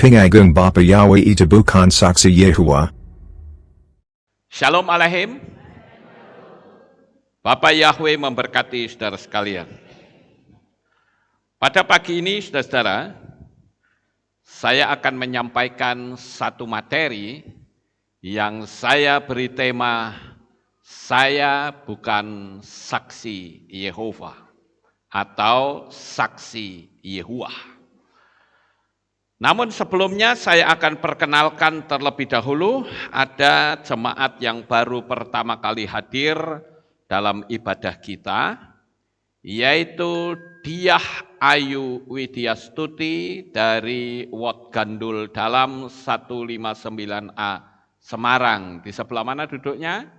Pingagung Bapa Yahweh itu bukan saksi Yehuwa. Shalom Aleichem. Bapak Yahweh memberkati saudara sekalian. Pada pagi ini saudara-saudara, saya akan menyampaikan satu materi yang saya beri tema, saya bukan saksi Yehova atau saksi Yehuwa. Namun sebelumnya saya akan perkenalkan terlebih dahulu, ada jemaat yang baru pertama kali hadir dalam ibadah kita, yaitu Diah Ayu Widyastuti dari Wot Gandul Dalam 159A Semarang. Di sebelah mana duduknya?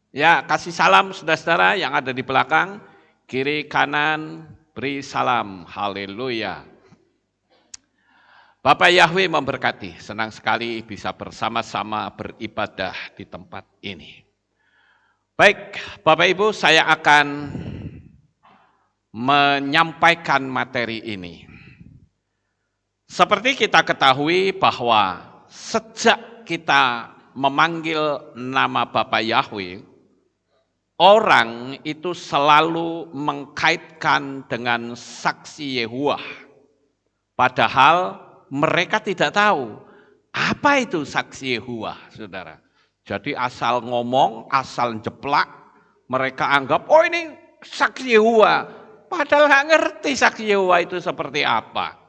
Ya, kasih salam saudara-saudara yang ada di belakang, kiri kanan, beri salam, haleluya. Bapak Yahweh memberkati, senang sekali bisa bersama-sama beribadah di tempat ini. Baik, Bapak Ibu, saya akan menyampaikan materi ini. Seperti kita ketahui bahwa sejak kita memanggil nama Bapak Yahweh, orang itu selalu mengkaitkan dengan saksi Yehuwa. Padahal mereka tidak tahu apa itu saksi Yehuwa, saudara. Jadi asal ngomong, asal jeplak, mereka anggap, oh ini saksi Yehuwa. Padahal nggak ngerti saksi Yehuwa itu seperti apa.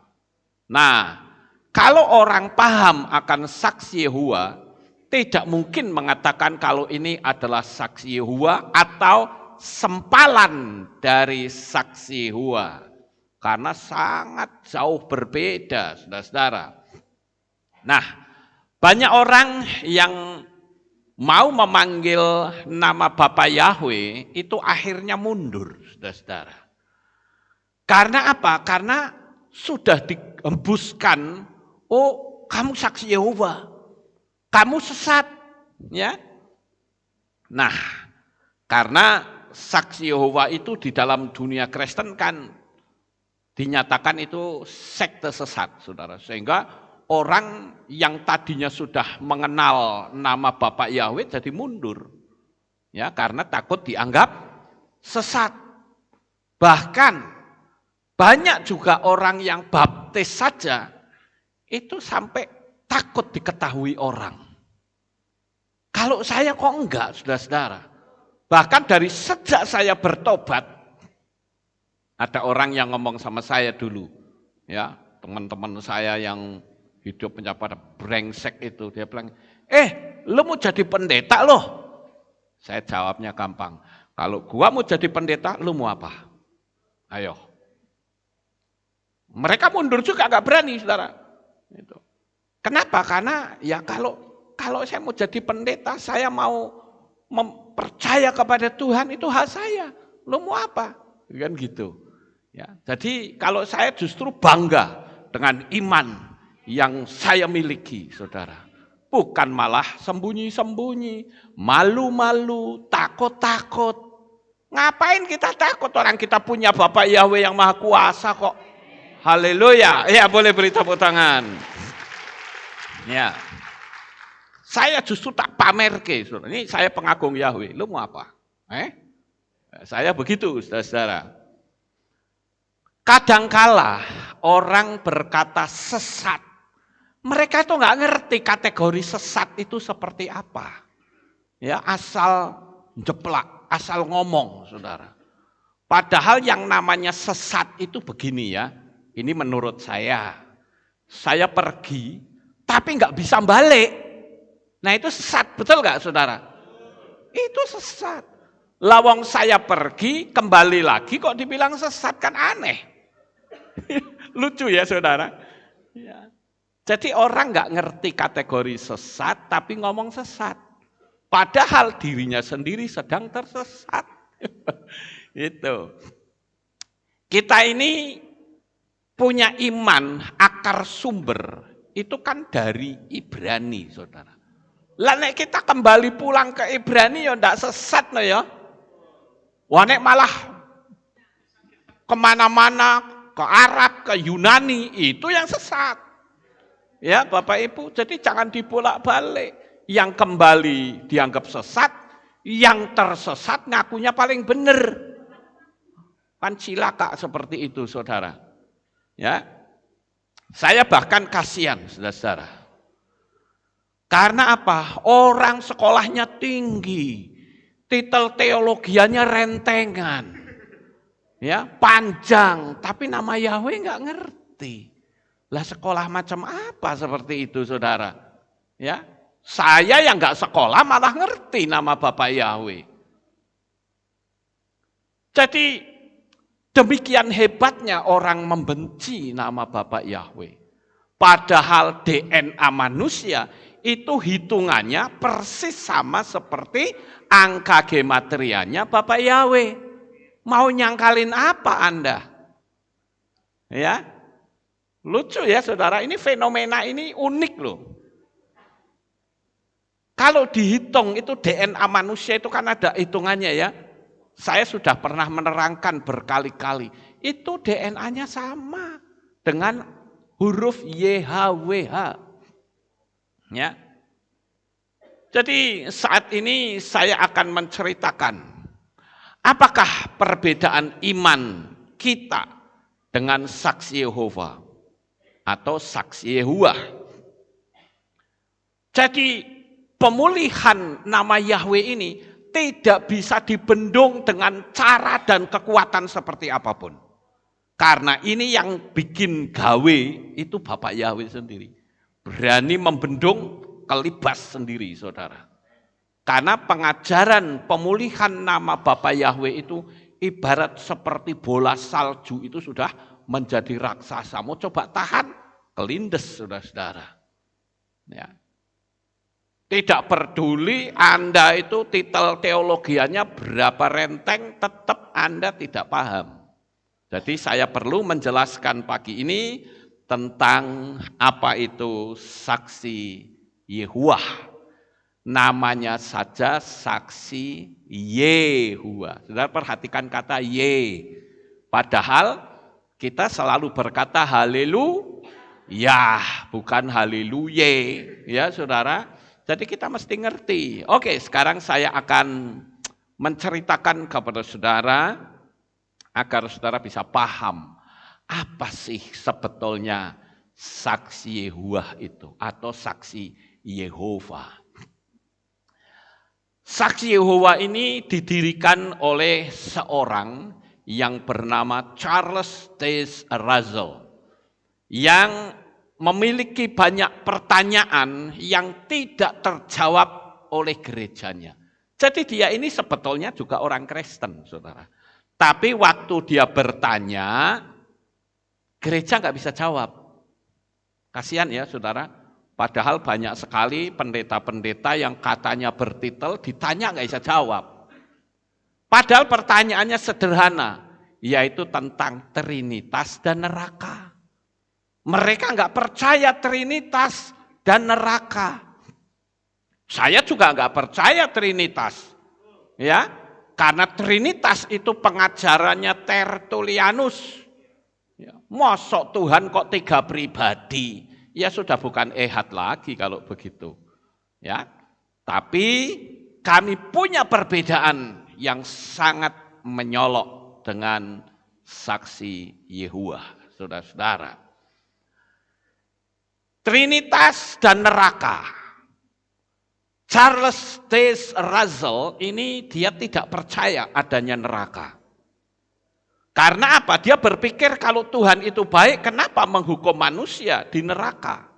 Nah, kalau orang paham akan saksi Yehuwa, tidak mungkin mengatakan kalau ini adalah saksi Yehuwa atau sempalan dari saksi Yehuwa. Karena sangat jauh berbeda, saudara-saudara. Nah, banyak orang yang mau memanggil nama Bapak Yahweh itu akhirnya mundur, saudara-saudara. Karena apa? Karena sudah dihembuskan, oh kamu saksi Yehova, kamu sesat, ya. Nah, karena saksi Yehova itu di dalam dunia Kristen kan dinyatakan itu sekte sesat, saudara. Sehingga orang yang tadinya sudah mengenal nama Bapak Yahweh jadi mundur. Ya, karena takut dianggap sesat. Bahkan banyak juga orang yang baptis saja itu sampai takut diketahui orang. Kalau saya kok enggak, saudara-saudara. Bahkan dari sejak saya bertobat, ada orang yang ngomong sama saya dulu, ya teman-teman saya yang hidupnya pada brengsek itu, dia bilang, lu mau jadi pendeta loh? Saya jawabnya gampang, kalau gua mau jadi pendeta, lu mau apa? Ayo. Mereka mundur juga nggak berani, saudara. Itu. Kenapa? Karena ya kalau saya mau jadi pendeta, saya mau mempercaya kepada Tuhan, itu hak saya. Lu mau apa? Kan gitu. Ya, jadi kalau saya justru bangga dengan iman yang saya miliki, saudara. Bukan malah sembunyi-sembunyi, malu-malu, takut-takut. Ngapain kita takut? Orang kita punya Bapak Yahweh yang Maha Kuasa kok. Haleluya. Ya, boleh beri tepuk tangan. Ya. Saya justru tak pamer ke, saudara. Ini saya pengagung Yahweh. Lu mau apa? Saya begitu, saudara-saudara. Kadangkala orang berkata sesat, mereka itu nggak ngerti kategori sesat itu seperti apa. Ya, asal jeplak, asal ngomong, saudara. Padahal yang namanya sesat itu begini ya, ini menurut saya pergi, tapi nggak bisa balik. Nah itu sesat, betul nggak, saudara? Itu sesat. Lawang saya pergi, kembali lagi kok dibilang sesat, kan aneh. Lucu ya, saudara. Ya. Jadi orang nggak ngerti kategori sesat, tapi ngomong sesat. Padahal dirinya sendiri sedang tersesat. Itu. Kita ini punya iman, akar sumber, itu kan dari Ibrani, saudara. Lah nek kita kembali pulang ke Ibrani ya ndak sesat no ya. Wah nek malah kemana-mana, ke Arab, ke Yunani, itu yang sesat. Ya Bapak Ibu, jadi jangan dibolak-balik. Yang kembali dianggap sesat, yang tersesat ngakunya paling benar. Kan cilaka seperti itu saudara. Ya, saya bahkan kasihan saudara. Karena apa? Orang sekolahnya tinggi, titel teologianya rentengan, ya panjang, tapi nama Yahweh nggak ngerti. Lah sekolah macam apa seperti itu saudara? Ya, saya yang nggak sekolah malah ngerti nama Bapak Yahweh. Jadi demikian hebatnya orang membenci nama Bapak Yahweh. Padahal DNA manusia itu hitungannya persis sama seperti angka gematrianya Bapak Yahweh. Mau nyangkalin apa Anda? Ya, lucu ya saudara, ini fenomena ini unik loh. Kalau dihitung itu DNA manusia itu kan ada hitungannya ya. Saya sudah pernah menerangkan berkali-kali. Itu DNA-nya sama dengan huruf YHWH. Ya. Jadi saat ini saya akan menceritakan apakah perbedaan iman kita dengan saksi Yehova atau saksi Yehuwah. Jadi pemulihan nama Yahweh ini tidak bisa dibendung dengan cara dan kekuatan seperti apapun. Karena ini yang bikin gawe itu Bapak Yahweh sendiri. Berani membendung kelibas sendiri saudara. Karena pengajaran pemulihan nama Bapak Yahweh itu ibarat seperti bola salju itu sudah menjadi raksasa. Mau coba tahan, kelindes saudara-saudara. Ya. Tidak peduli Anda itu titel teologianya berapa renteng, tetap Anda tidak paham. Jadi saya perlu menjelaskan pagi ini tentang apa itu saksi Yehuwah. Namanya saja saksi Yehuwah. Saudara perhatikan kata Ye. Padahal kita selalu berkata haleluya, bukan haleluye. Ya saudara. Jadi kita mesti ngerti. Oke, sekarang saya akan menceritakan kepada saudara agar saudara bisa paham apa sih sebetulnya saksi Yehuwah itu atau saksi Yehova. Saksi Yehova ini didirikan oleh seorang yang bernama Charles Taze Russell yang memiliki banyak pertanyaan yang tidak terjawab oleh gerejanya. Jadi dia ini sebetulnya juga orang Kristen, saudara. Tapi waktu dia bertanya, gereja nggak bisa jawab. Kasihan ya, saudara. Padahal banyak sekali pendeta-pendeta yang katanya bertitel, ditanya nggak bisa jawab. Padahal pertanyaannya sederhana, yaitu tentang Trinitas dan neraka. Mereka nggak percaya Trinitas dan neraka. Saya juga nggak percaya Trinitas, ya, karena Trinitas itu pengajarannya Tertullianus. Ya, mosok Tuhan kok 3 pribadi, ya sudah bukan ehad lagi kalau begitu, ya. Tapi kami punya perbedaan yang sangat menyolok dengan saksi Yehuwah, saudara-saudara. Trinitas dan neraka. Charles Taze Russell ini dia tidak percaya adanya neraka. Karena apa? Dia berpikir kalau Tuhan itu baik, kenapa menghukum manusia di neraka?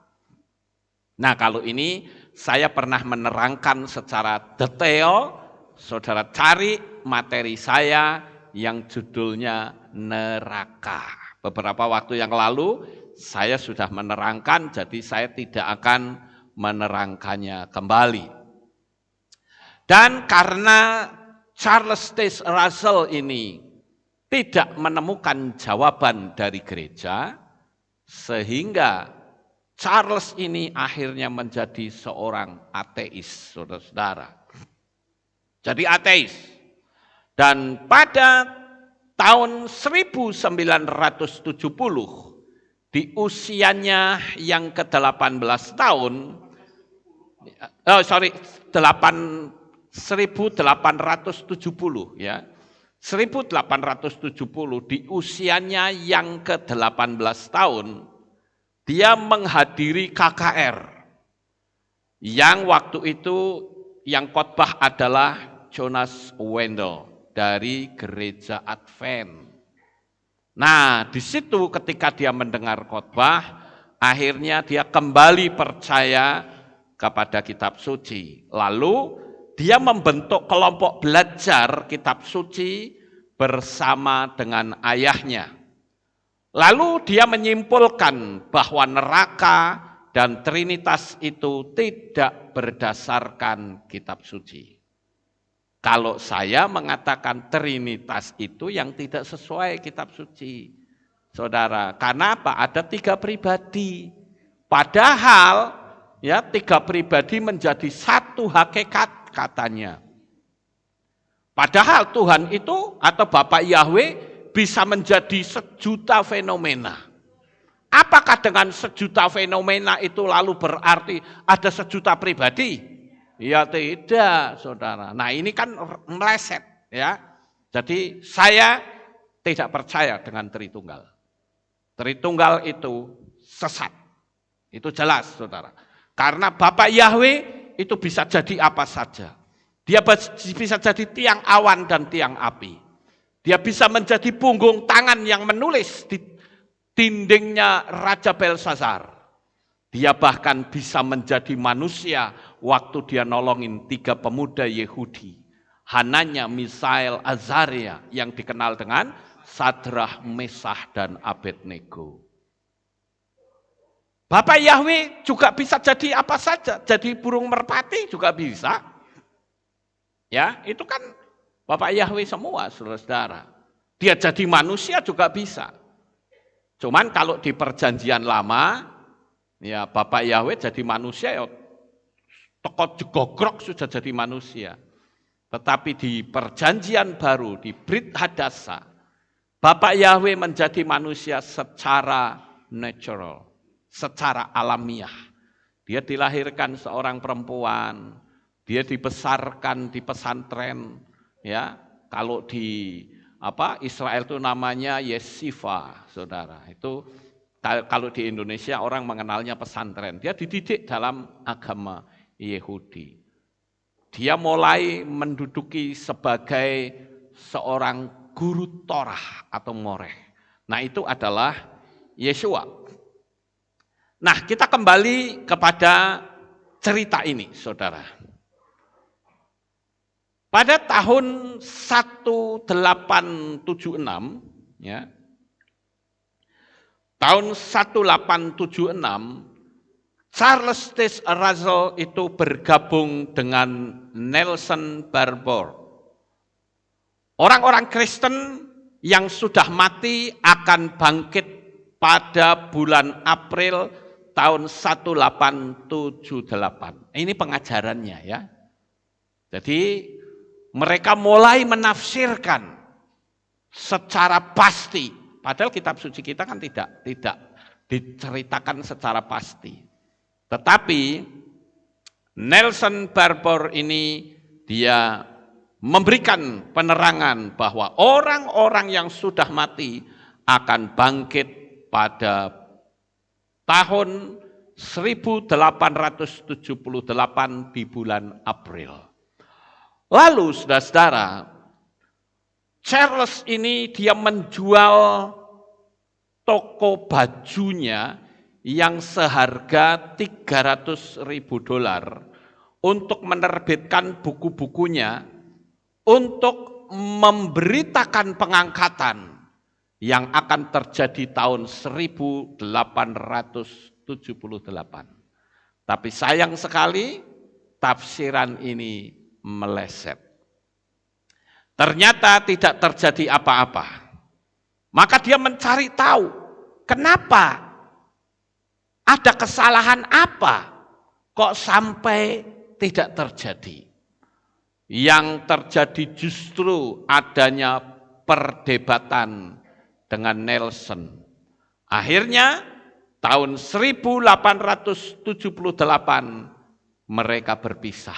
Nah, kalau ini saya pernah menerangkan secara detail. Saudara cari materi saya yang judulnya neraka. Beberapa waktu yang lalu saya sudah menerangkan, jadi saya tidak akan menerangkannya kembali. Dan karena Charles Taze Russell ini tidak menemukan jawaban dari gereja, sehingga Charles ini akhirnya menjadi seorang ateis, saudara-saudara. Jadi ateis. Dan pada tahun 1970, di usianya yang ke-18 tahun, 1870 ya. 1870 di usianya yang ke-18 tahun, dia menghadiri KKR. Yang waktu itu yang khotbah adalah Jonas Wendell dari Gereja Advent. Nah, di situ ketika dia mendengar khotbah, akhirnya dia kembali percaya kepada kitab suci. Lalu dia membentuk kelompok belajar kitab suci bersama dengan ayahnya. Lalu dia menyimpulkan bahwa neraka dan Trinitas itu tidak berdasarkan kitab suci. Kalau saya mengatakan Trinitas itu yang tidak sesuai kitab suci, saudara. Karena apa? Ada 3 pribadi. Padahal ya 3 pribadi menjadi satu hakikat katanya. Padahal Tuhan itu atau Bapak Yahweh bisa menjadi sejuta fenomena. Apakah dengan sejuta fenomena itu lalu berarti ada sejuta pribadi? Ya tidak, saudara. Nah ini kan meleset ya. Jadi saya tidak percaya dengan Tritunggal. Tritunggal itu sesat. Itu jelas, saudara. Karena Bapak Yahweh itu bisa jadi apa saja. Dia bisa jadi tiang awan dan tiang api. Dia bisa menjadi punggung tangan yang menulis di dindingnya Raja Belsazar. Dia bahkan bisa menjadi manusia waktu dia nolongin 3 pemuda Yehudi. Hananya, Misael, Azaria yang dikenal dengan Sadrah, Mesah, dan Abednego. Bapak Yahweh juga bisa jadi apa saja, jadi burung merpati juga bisa. Ya, itu kan Bapak Yahweh semua, saudara-saudara. Dia jadi manusia juga bisa. Cuman kalau di perjanjian lama, ya Bapak Yahweh jadi manusia, ya teko jegogrok sudah jadi manusia. Tetapi di perjanjian baru, di Brit Hadasa, Bapak Yahweh menjadi manusia secara natural. Secara alamiah. Dia dilahirkan seorang perempuan, dia dibesarkan di pesantren, ya. Kalau di Israel itu namanya Yeshiva, saudara. Itu kalau di Indonesia orang mengenalnya pesantren. Dia dididik dalam agama Yahudi. Dia mulai menduduki sebagai seorang guru Torah atau moreh. Nah itu adalah Yeshua. Nah, kita kembali kepada cerita ini, saudara. Pada tahun 1876, ya, tahun 1876, Charles Taze Russell itu bergabung dengan Nelson Barbour. Orang-orang Kristen yang sudah mati akan bangkit pada bulan April tahun 1878. Ini pengajarannya ya. Jadi mereka mulai menafsirkan secara pasti. Padahal kitab suci kita kan tidak diceritakan secara pasti. Tetapi Nelson Barbour ini dia memberikan penerangan bahwa orang-orang yang sudah mati akan bangkit pada tahun 1878 di bulan April. Lalu saudara-saudara, Charles ini dia menjual toko bajunya yang seharga $300.000 untuk menerbitkan buku-bukunya untuk memberitakan pengangkatan yang akan terjadi tahun 1878. Tapi sayang sekali tafsiran ini meleset. Ternyata tidak terjadi apa-apa. Maka dia mencari tahu kenapa, ada kesalahan apa kok sampai tidak terjadi. Yang terjadi justru adanya perdebatan dengan Nelson. Akhirnya tahun 1878 mereka berpisah.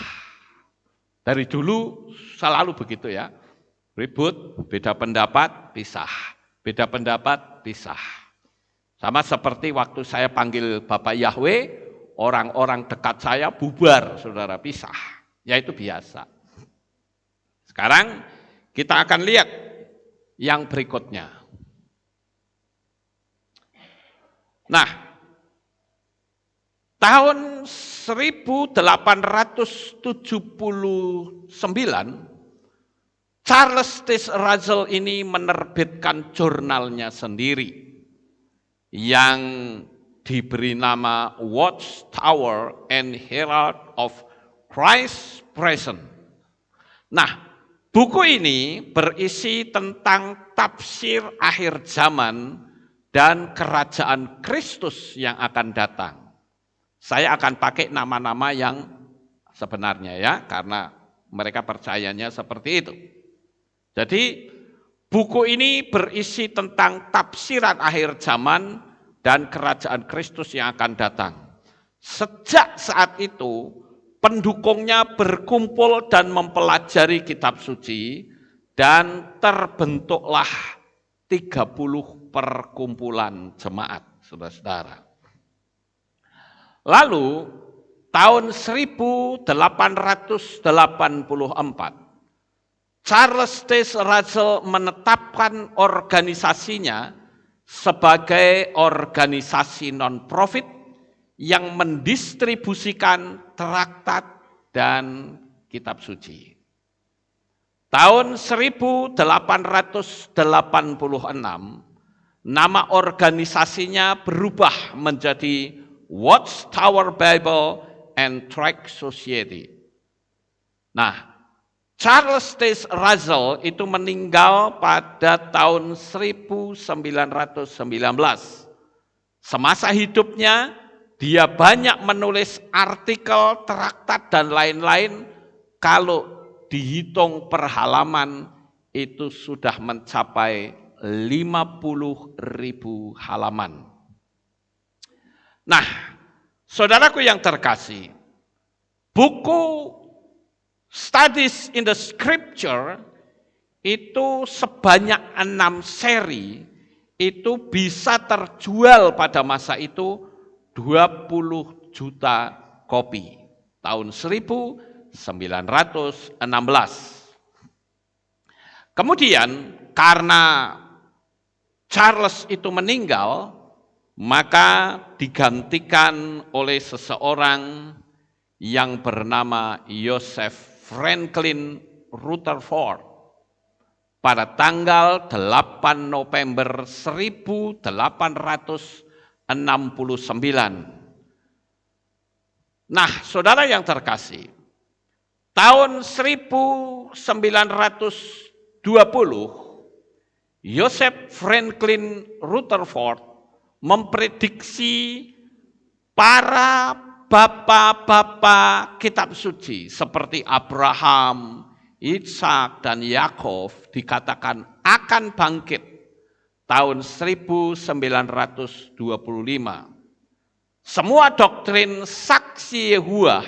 Dari dulu selalu begitu ya. Ribut, beda pendapat, pisah. Beda pendapat, pisah. Sama seperti waktu saya panggil Bapak Yahweh, orang-orang dekat saya bubar, saudara, pisah. Ya itu biasa. Sekarang kita akan lihat yang berikutnya. Nah, tahun 1879, Charles Taze Russell ini menerbitkan jurnalnya sendiri yang diberi nama Watchtower and Herald of Christ Present. Nah, buku ini berisi tentang tafsir akhir zaman dan kerajaan Kristus yang akan datang. Saya akan pakai nama-nama yang sebenarnya ya, karena mereka percayanya seperti itu. Jadi buku ini berisi tentang tafsiran akhir zaman dan kerajaan Kristus yang akan datang. Sejak saat itu, pendukungnya berkumpul dan mempelajari kitab suci dan terbentuklah 30 perkumpulan jemaat, saudara-saudara. Lalu tahun 1884, Charles Taze Russell menetapkan organisasinya sebagai organisasi non-profit yang mendistribusikan traktat dan kitab suci. Tahun 1886, nama organisasinya berubah menjadi Watchtower Bible and Tract Society. Nah, Charles Taze Russell itu meninggal pada tahun 1919. Semasa hidupnya, dia banyak menulis artikel, traktat, dan lain-lain. Kalau dihitung per halaman, itu sudah mencapai 50.000 halaman. Nah, saudaraku yang terkasih, buku Studies in the Scripture itu sebanyak 6 seri, itu bisa terjual pada masa itu 20 juta kopi tahun 1916. Kemudian karena Charles itu meninggal, maka digantikan oleh seseorang yang bernama Joseph Franklin Rutherford pada tanggal 8 November 1869. Nah, saudara yang terkasih, tahun 1920, Joseph Franklin Rutherford memprediksi para bapak-bapak kitab suci seperti Abraham, Ishak, dan Yakov dikatakan akan bangkit tahun 1925. Semua doktrin saksi Yehuwa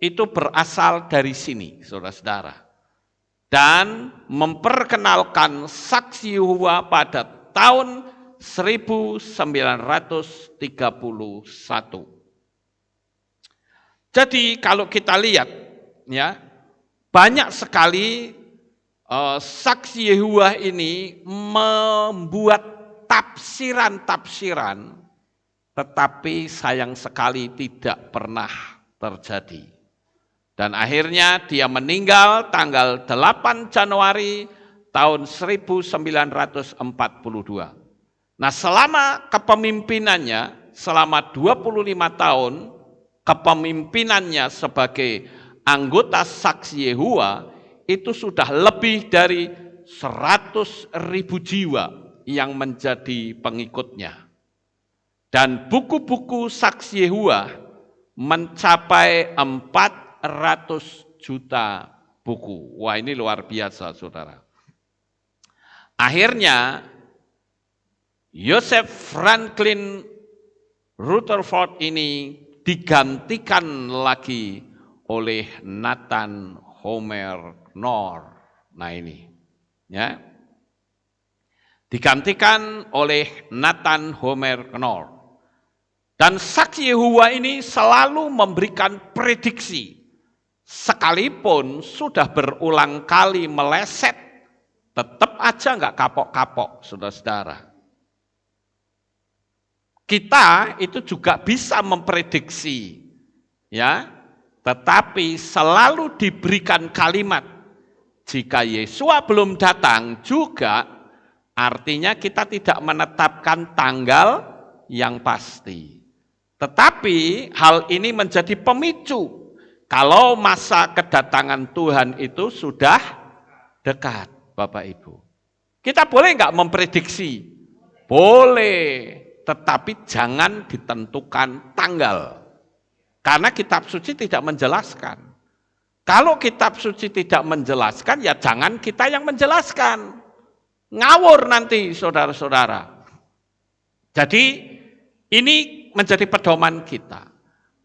itu berasal dari sini, saudara-saudara. Dan memperkenalkan saksi Yehuwa pada tahun 1931. Jadi kalau kita lihat, ya banyak sekali saksi Yehuwa ini membuat tafsiran-tafsiran, tetapi sayang sekali tidak pernah terjadi. Dan akhirnya dia meninggal tanggal 8 Januari tahun 1942. Nah, selama kepemimpinannya, selama 25 tahun, kepemimpinannya sebagai anggota saksi Yehuwa, itu sudah lebih dari 100.000 jiwa yang menjadi pengikutnya. Dan buku-buku saksi Yehuwa mencapai 400 juta buku. Wah, ini luar biasa, saudara. Akhirnya, Joseph Franklin Rutherford ini digantikan lagi oleh Nathan Homer Knorr. Nah ini, ya, digantikan oleh Nathan Homer Knorr. Dan saksi Yehova ini selalu memberikan prediksi, sekalipun sudah berulang kali meleset, tetap aja nggak kapok-kapok, saudara-saudara. Kita itu juga bisa memprediksi, ya, tetapi selalu diberikan kalimat, jika Yesua belum datang juga, artinya kita tidak menetapkan tanggal yang pasti. Tetapi hal ini menjadi pemicu kalau masa kedatangan Tuhan itu sudah dekat, Bapak Ibu. Kita boleh nggak memprediksi? Boleh. Tetapi jangan ditentukan tanggal. Karena kitab suci tidak menjelaskan. Kalau kitab suci tidak menjelaskan, ya jangan kita yang menjelaskan. Ngawur nanti saudara-saudara. Jadi ini menjadi pedoman kita.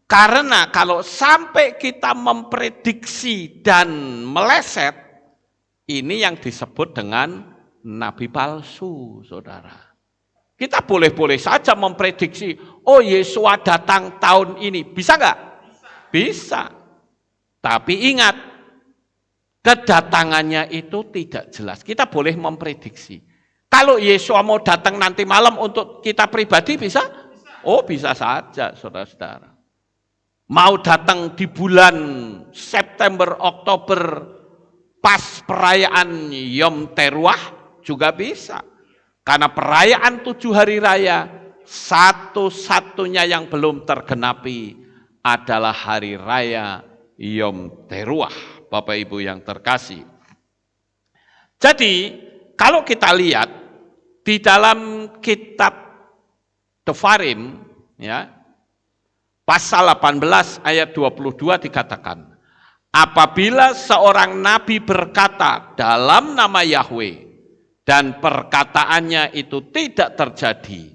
Karena kalau sampai kita memprediksi dan meleset, ini yang disebut dengan nabi palsu, saudara. Kita boleh-boleh saja memprediksi, oh Yesua datang tahun ini. Bisa nggak? Bisa. Tapi ingat, kedatangannya itu tidak jelas. Kita boleh memprediksi. Kalau Yesua mau datang nanti malam untuk kita pribadi bisa? Oh bisa saja, saudara-saudara. Mau datang di bulan September, Oktober, pas perayaan Yom Teruah juga bisa. Karena perayaan 7 hari raya, satu-satunya yang belum tergenapi adalah hari raya Yom Teruah, Bapak Ibu yang terkasih. Jadi, kalau kita lihat di dalam kitab Devarim, ya, pasal 18 ayat 22 dikatakan, apabila seorang nabi berkata dalam nama Yahweh, dan perkataannya itu tidak terjadi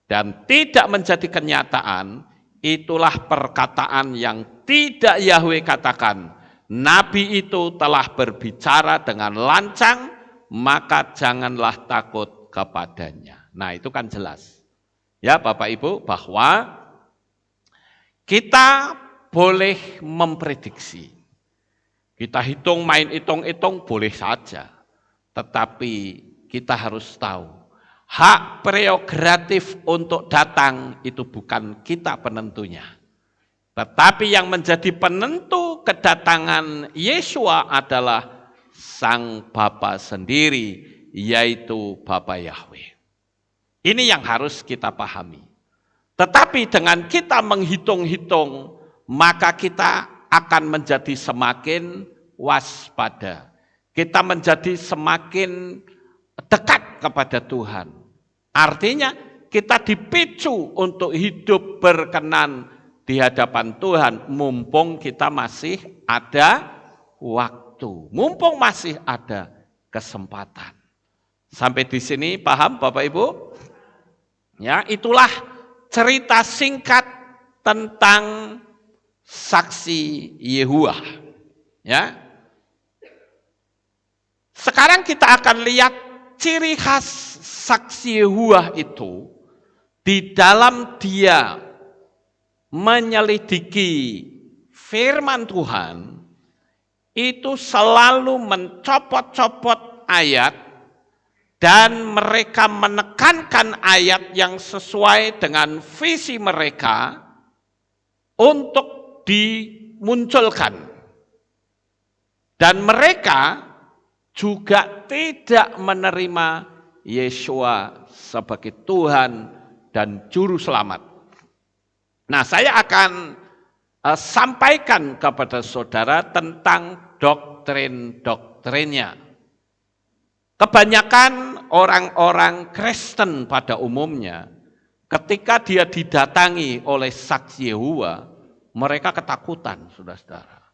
dan tidak menjadi kenyataan, itulah perkataan yang tidak Yahweh katakan. Nabi itu telah berbicara dengan lancang, maka janganlah takut kepadanya. Nah itu kan jelas. Ya Bapak Ibu, bahwa kita boleh memprediksi. Kita hitung, main hitung-hitung boleh saja. Tetapi kita harus tahu, hak prerogatif untuk datang itu bukan kita penentunya. Tetapi yang menjadi penentu kedatangan Yesua adalah Sang Bapa sendiri, yaitu Bapa Yahweh. Ini yang harus kita pahami. Tetapi dengan kita menghitung-hitung, maka kita akan menjadi semakin waspada. Kita menjadi semakin dekat kepada Tuhan. Artinya kita dipicu untuk hidup berkenan di hadapan Tuhan, mumpung kita masih ada waktu, mumpung masih ada kesempatan. Sampai di sini paham Bapak Ibu? Ya, itulah cerita singkat tentang saksi Yehova. Ya. Sekarang kita akan lihat ciri khas saksi Yehova itu di dalam dia menyelidiki firman Tuhan, itu selalu mencopot-copot ayat dan mereka menekankan ayat yang sesuai dengan visi mereka untuk dimunculkan. Dan mereka juga tidak menerima Yesua sebagai Tuhan dan Juru Selamat. Nah, saya akan sampaikan kepada saudara tentang doktrin-doktrinnya. Kebanyakan orang-orang Kristen pada umumnya, ketika dia didatangi oleh saksi Yehova, mereka ketakutan, saudara-saudara.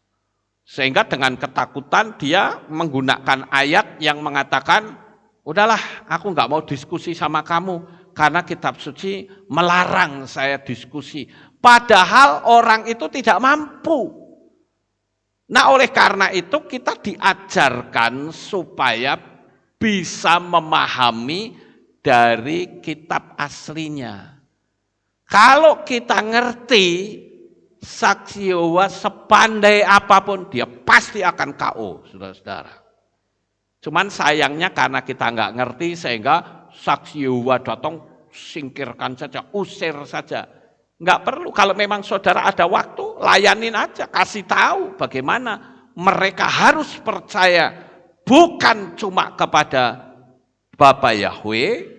Sehingga dengan ketakutan dia menggunakan ayat yang mengatakan, udahlah aku nggak mau diskusi sama kamu, karena kitab suci melarang saya diskusi. Padahal orang itu tidak mampu. Nah, oleh karena itu kita diajarkan supaya bisa memahami dari kitab aslinya. Kalau kita ngerti saksi Yehova sepandai apapun, dia pasti akan KO, saudara-saudara. Cuman sayangnya karena kita nggak ngerti sehingga saksi Yehova datang, singkirkan saja, usir saja. Nggak perlu, kalau memang saudara ada waktu, layanin aja, kasih tahu bagaimana mereka harus percaya, bukan cuma kepada Bapa Yahweh,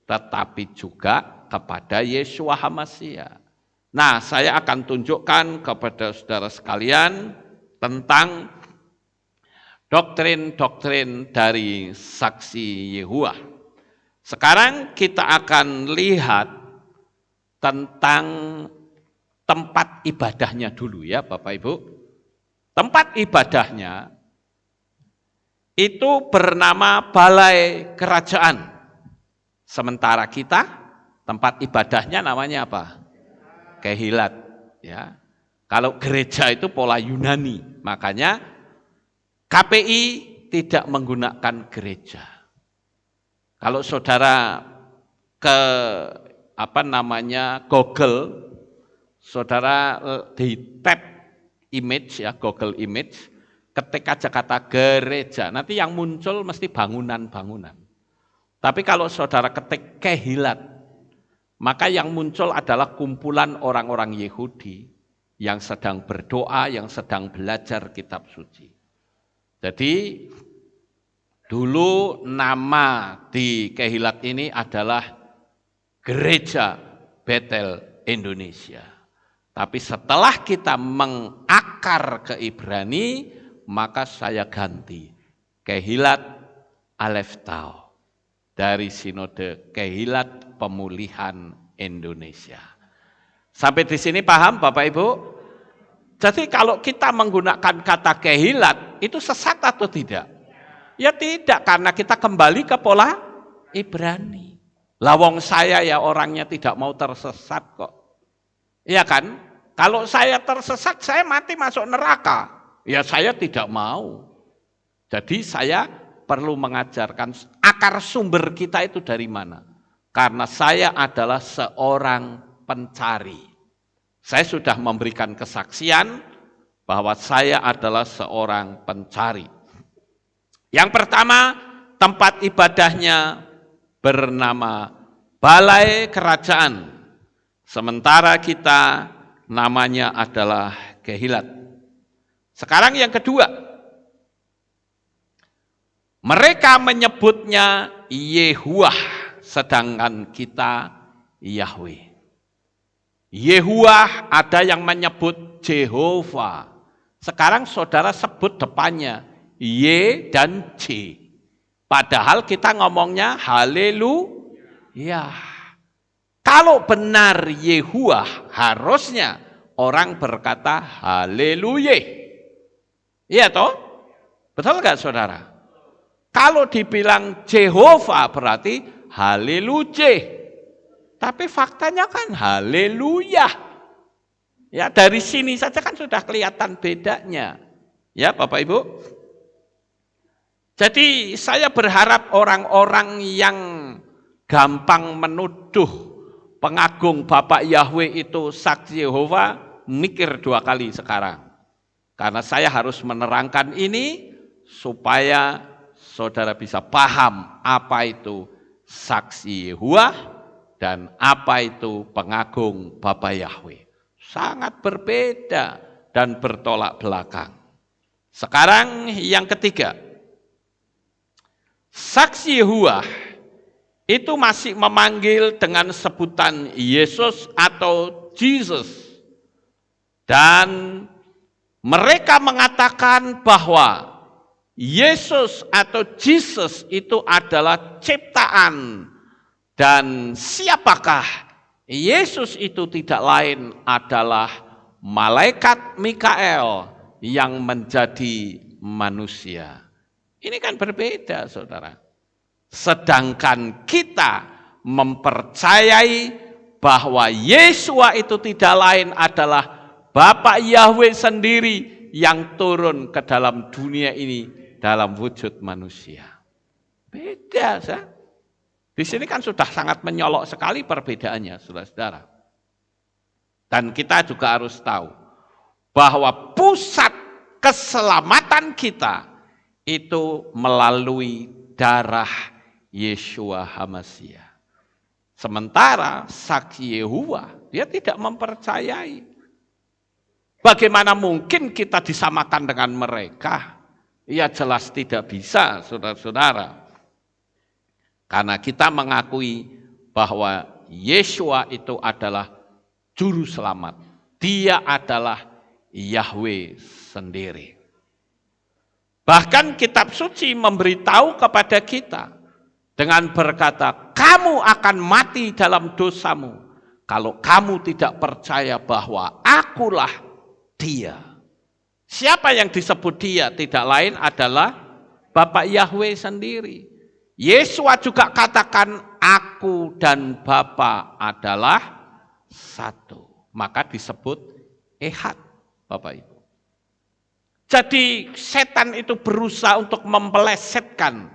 tetapi juga kepada Yeshua HaMashiach. Nah, saya akan tunjukkan kepada saudara sekalian tentang doktrin-doktrin dari saksi Yehova. Sekarang kita akan lihat tentang tempat ibadahnya dulu ya Bapak Ibu. Tempat ibadahnya itu bernama Balai Kerajaan. Sementara kita tempat ibadahnya namanya apa? Kehilat. Ya. Kalau gereja itu pola Yunani, makanya KPI tidak menggunakan gereja. Kalau saudara ke Google, saudara di tab image ya, Google Image, ketik aja kata gereja, nanti yang muncul mesti bangunan-bangunan. Tapi kalau saudara ketik kehilat, maka yang muncul adalah kumpulan orang-orang Yahudi yang sedang berdoa, yang sedang belajar kitab suci. Jadi dulu nama di kehilat ini adalah Gereja Betel Indonesia. Tapi setelah kita mengakar ke Ibrani, maka saya ganti Kehilat Aleph Tau dari Sinode Kehilat Pemulihan Indonesia. Sampai di sini paham Bapak Ibu? Jadi kalau kita menggunakan kata kehilat, itu sesat atau tidak? Ya tidak, karena kita kembali ke pola Ibrani. Lawong saya ya orangnya tidak mau tersesat kok. Iya kan? Kalau saya tersesat, saya mati masuk neraka. Ya saya tidak mau. Jadi saya perlu mengajarkan akar sumber kita itu dari mana. Karena saya adalah seorang pencari. Saya sudah memberikan kesaksian bahwa saya adalah seorang pencari. Yang pertama, tempat ibadahnya bernama Balai Kerajaan. Sementara kita namanya adalah Kehilat. Sekarang yang kedua, mereka menyebutnya Yehuwah, sedangkan kita Yahweh. Yehuwah ada yang menyebut Jehovah. Sekarang saudara sebut depannya Y dan J. Padahal kita ngomongnya haleluya. Kalau benar Yehuwah, harusnya orang berkata haleluya. Iya toh? Betul nggak saudara? Kalau dibilang Jehovah berarti haleluya. Tapi faktanya kan haleluya. Ya, dari sini saja kan sudah kelihatan bedanya. Ya, Bapak Ibu. Jadi saya berharap orang-orang yang gampang menuduh pengagung Bapak Yahweh itu saksi Yehova, mikir dua kali sekarang. Karena saya harus menerangkan ini supaya saudara bisa paham apa itu saksi Yehova dan apa itu pengagung Bapak Yahweh. Sangat berbeda dan bertolak belakang. Sekarang yang ketiga, saksi Yehova itu masih memanggil dengan sebutan Yesus atau Jesus. Dan mereka mengatakan bahwa Yesus atau Jesus itu adalah ciptaan. Dan siapakah Yesus itu tidak lain adalah malaikat Mikael yang menjadi manusia. Ini kan berbeda, saudara. Sedangkan kita mempercayai bahwa Yeshua itu tidak lain adalah Bapa Yahweh sendiri yang turun ke dalam dunia ini dalam wujud manusia. Beda, sah. Di sini kan sudah sangat menyolok sekali perbedaannya, saudara-saudara. Dan kita juga harus tahu bahwa pusat keselamatan kita itu melalui darah Yeshua HaMashiach. Sementara saksi Yehuwa, dia tidak mempercayai. Bagaimana mungkin kita disamakan dengan mereka? Ya jelas tidak bisa, saudara-saudara. Karena kita mengakui bahwa Yeshua itu adalah juru selamat. Dia adalah Yahweh sendiri. Bahkan kitab suci memberitahu kepada kita dengan berkata, kamu akan mati dalam dosamu kalau kamu tidak percaya bahwa akulah dia. Siapa yang disebut dia? Tidak lain adalah Bapa Yahweh sendiri. Yesua juga katakan, aku dan Bapa adalah satu. Maka disebut Ehad, Bapak Ibu. Jadi setan itu berusaha untuk mempelesetkan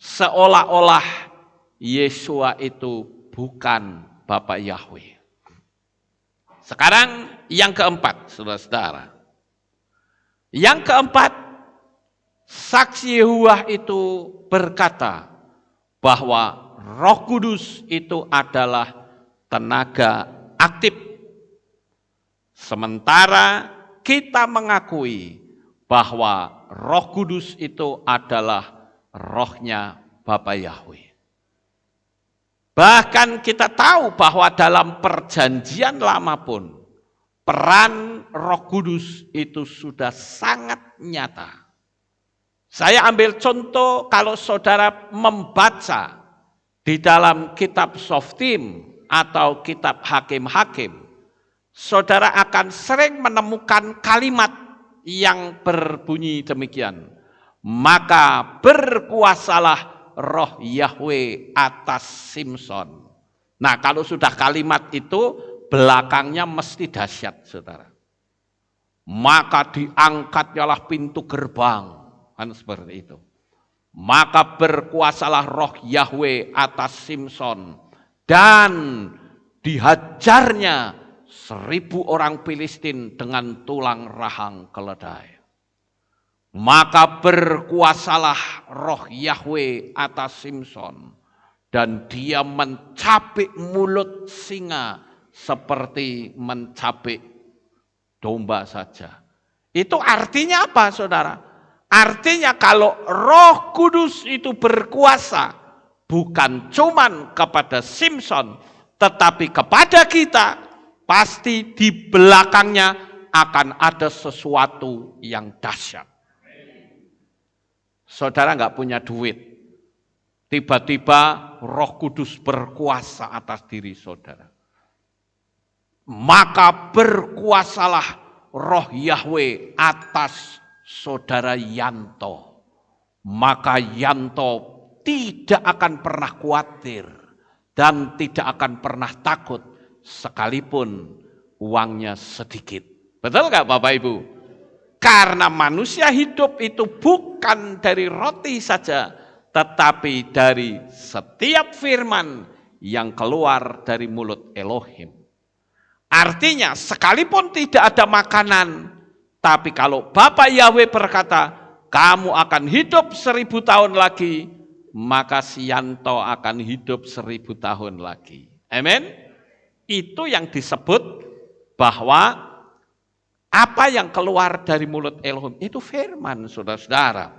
seolah-olah Yesua itu bukan Bapa Yahweh. Sekarang yang keempat, saudara-saudara. Yang keempat, saksi Yehuwa itu berkata bahwa Roh Kudus itu adalah tenaga aktif. Sementara kita mengakui bahwa Roh Kudus itu adalah rohnya Bapa Yahweh. Bahkan kita tahu bahwa dalam perjanjian lama pun peran Roh Kudus itu sudah sangat nyata. Saya ambil contoh kalau saudara membaca di dalam kitab Shoftim atau kitab Hakim-Hakim, saudara akan sering menemukan kalimat yang berbunyi demikian. Maka berkuasalah roh Yahweh atas Simson. Nah, kalau sudah kalimat itu belakangnya mesti dahsyat, saudara. Maka diangkatnyalah pintu gerbang. Kan seperti itu. Maka berkuasalah roh Yahweh atas Simson. Dan dihajarnya 1.000 orang Filistin dengan tulang rahang keledai. Maka berkuasalah roh Yahweh atas Simson. Dan dia mencapik mulut singa seperti mencapik domba saja. Itu artinya apa, saudara? Artinya kalau Roh Kudus itu berkuasa, bukan cuman kepada Simson, tetapi kepada kita, pasti di belakangnya akan ada sesuatu yang dahsyat. Saudara nggak punya duit, tiba-tiba Roh Kudus berkuasa atas diri saudara. Maka berkuasalah roh Yahweh atas saudara Yanto. Maka Yanto tidak akan pernah khawatir dan tidak akan pernah takut sekalipun uangnya sedikit. Betul nggak Bapak Ibu? Karena manusia hidup itu bukan dari roti saja, tetapi dari setiap firman yang keluar dari mulut Elohim. Artinya sekalipun tidak ada makanan, tapi kalau Bapa Yahweh berkata, kamu akan hidup 1.000 tahun lagi, maka si Yanto akan hidup 1.000 tahun lagi. Amin. Itu yang disebut bahwa apa yang keluar dari mulut Elohim itu firman, saudara-saudara.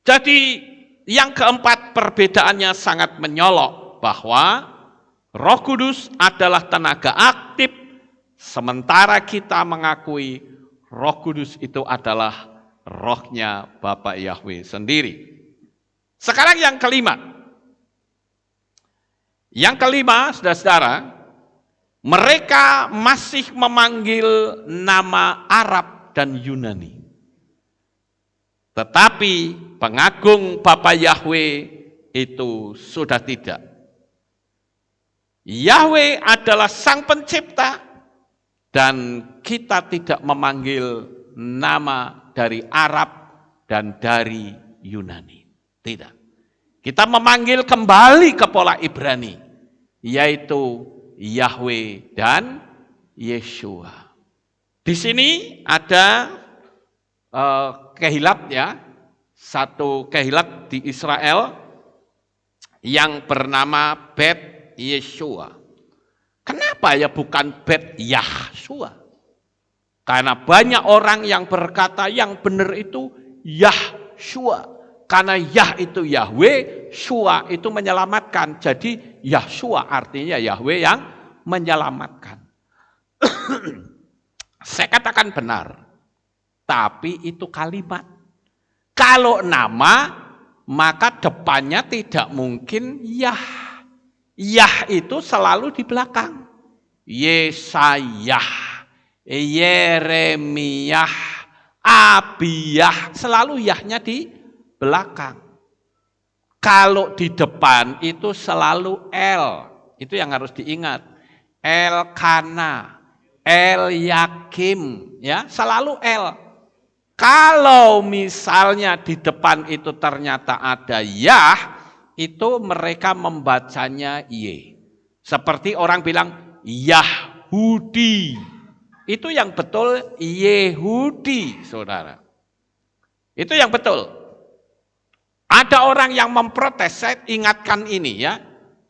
Jadi yang keempat perbedaannya sangat menyolok bahwa Roh Kudus adalah tenaga aktif, sementara kita mengakui Roh Kudus itu adalah rohnya Bapa Yahweh sendiri. Sekarang yang kelima. Yang kelima, saudara-saudara, mereka masih memanggil nama Arab dan Yunani. Tetapi pengagung Bapa Yahweh itu sudah tidak. Yahweh adalah Sang Pencipta, dan kita tidak memanggil nama dari Arab dan dari Yunani. Tidak. Kita memanggil kembali ke pola Ibrani, yaitu Yahweh dan Yeshua. Di sini ada kehilat ya, satu kehilat di Israel yang bernama Bet Yeshua. Kenapa ya bukan Bet Yahshua? Karena banyak orang yang berkata yang benar itu Yahshua. Karena Yah itu Yahweh, Shua itu menyelamatkan. Jadi Yahshua artinya Yahweh yang menyelamatkan. Saya katakan benar, tapi itu kalimat. Kalau nama, maka depannya tidak mungkin Yah. Yah itu selalu di belakang. Yesayah, Yeremiyah, Abiyah, selalu Yahnya di belakang. Kalau di depan itu selalu El, itu yang harus diingat. Elkana, Elyakim, ya, selalu El. Kalau misalnya di depan itu ternyata ada Yah, itu mereka membacanya Y. Seperti orang bilang Yahudi. Itu yang betul Yehudi, saudara. Itu yang betul. Ada orang yang memprotes, saya ingatkan ini ya.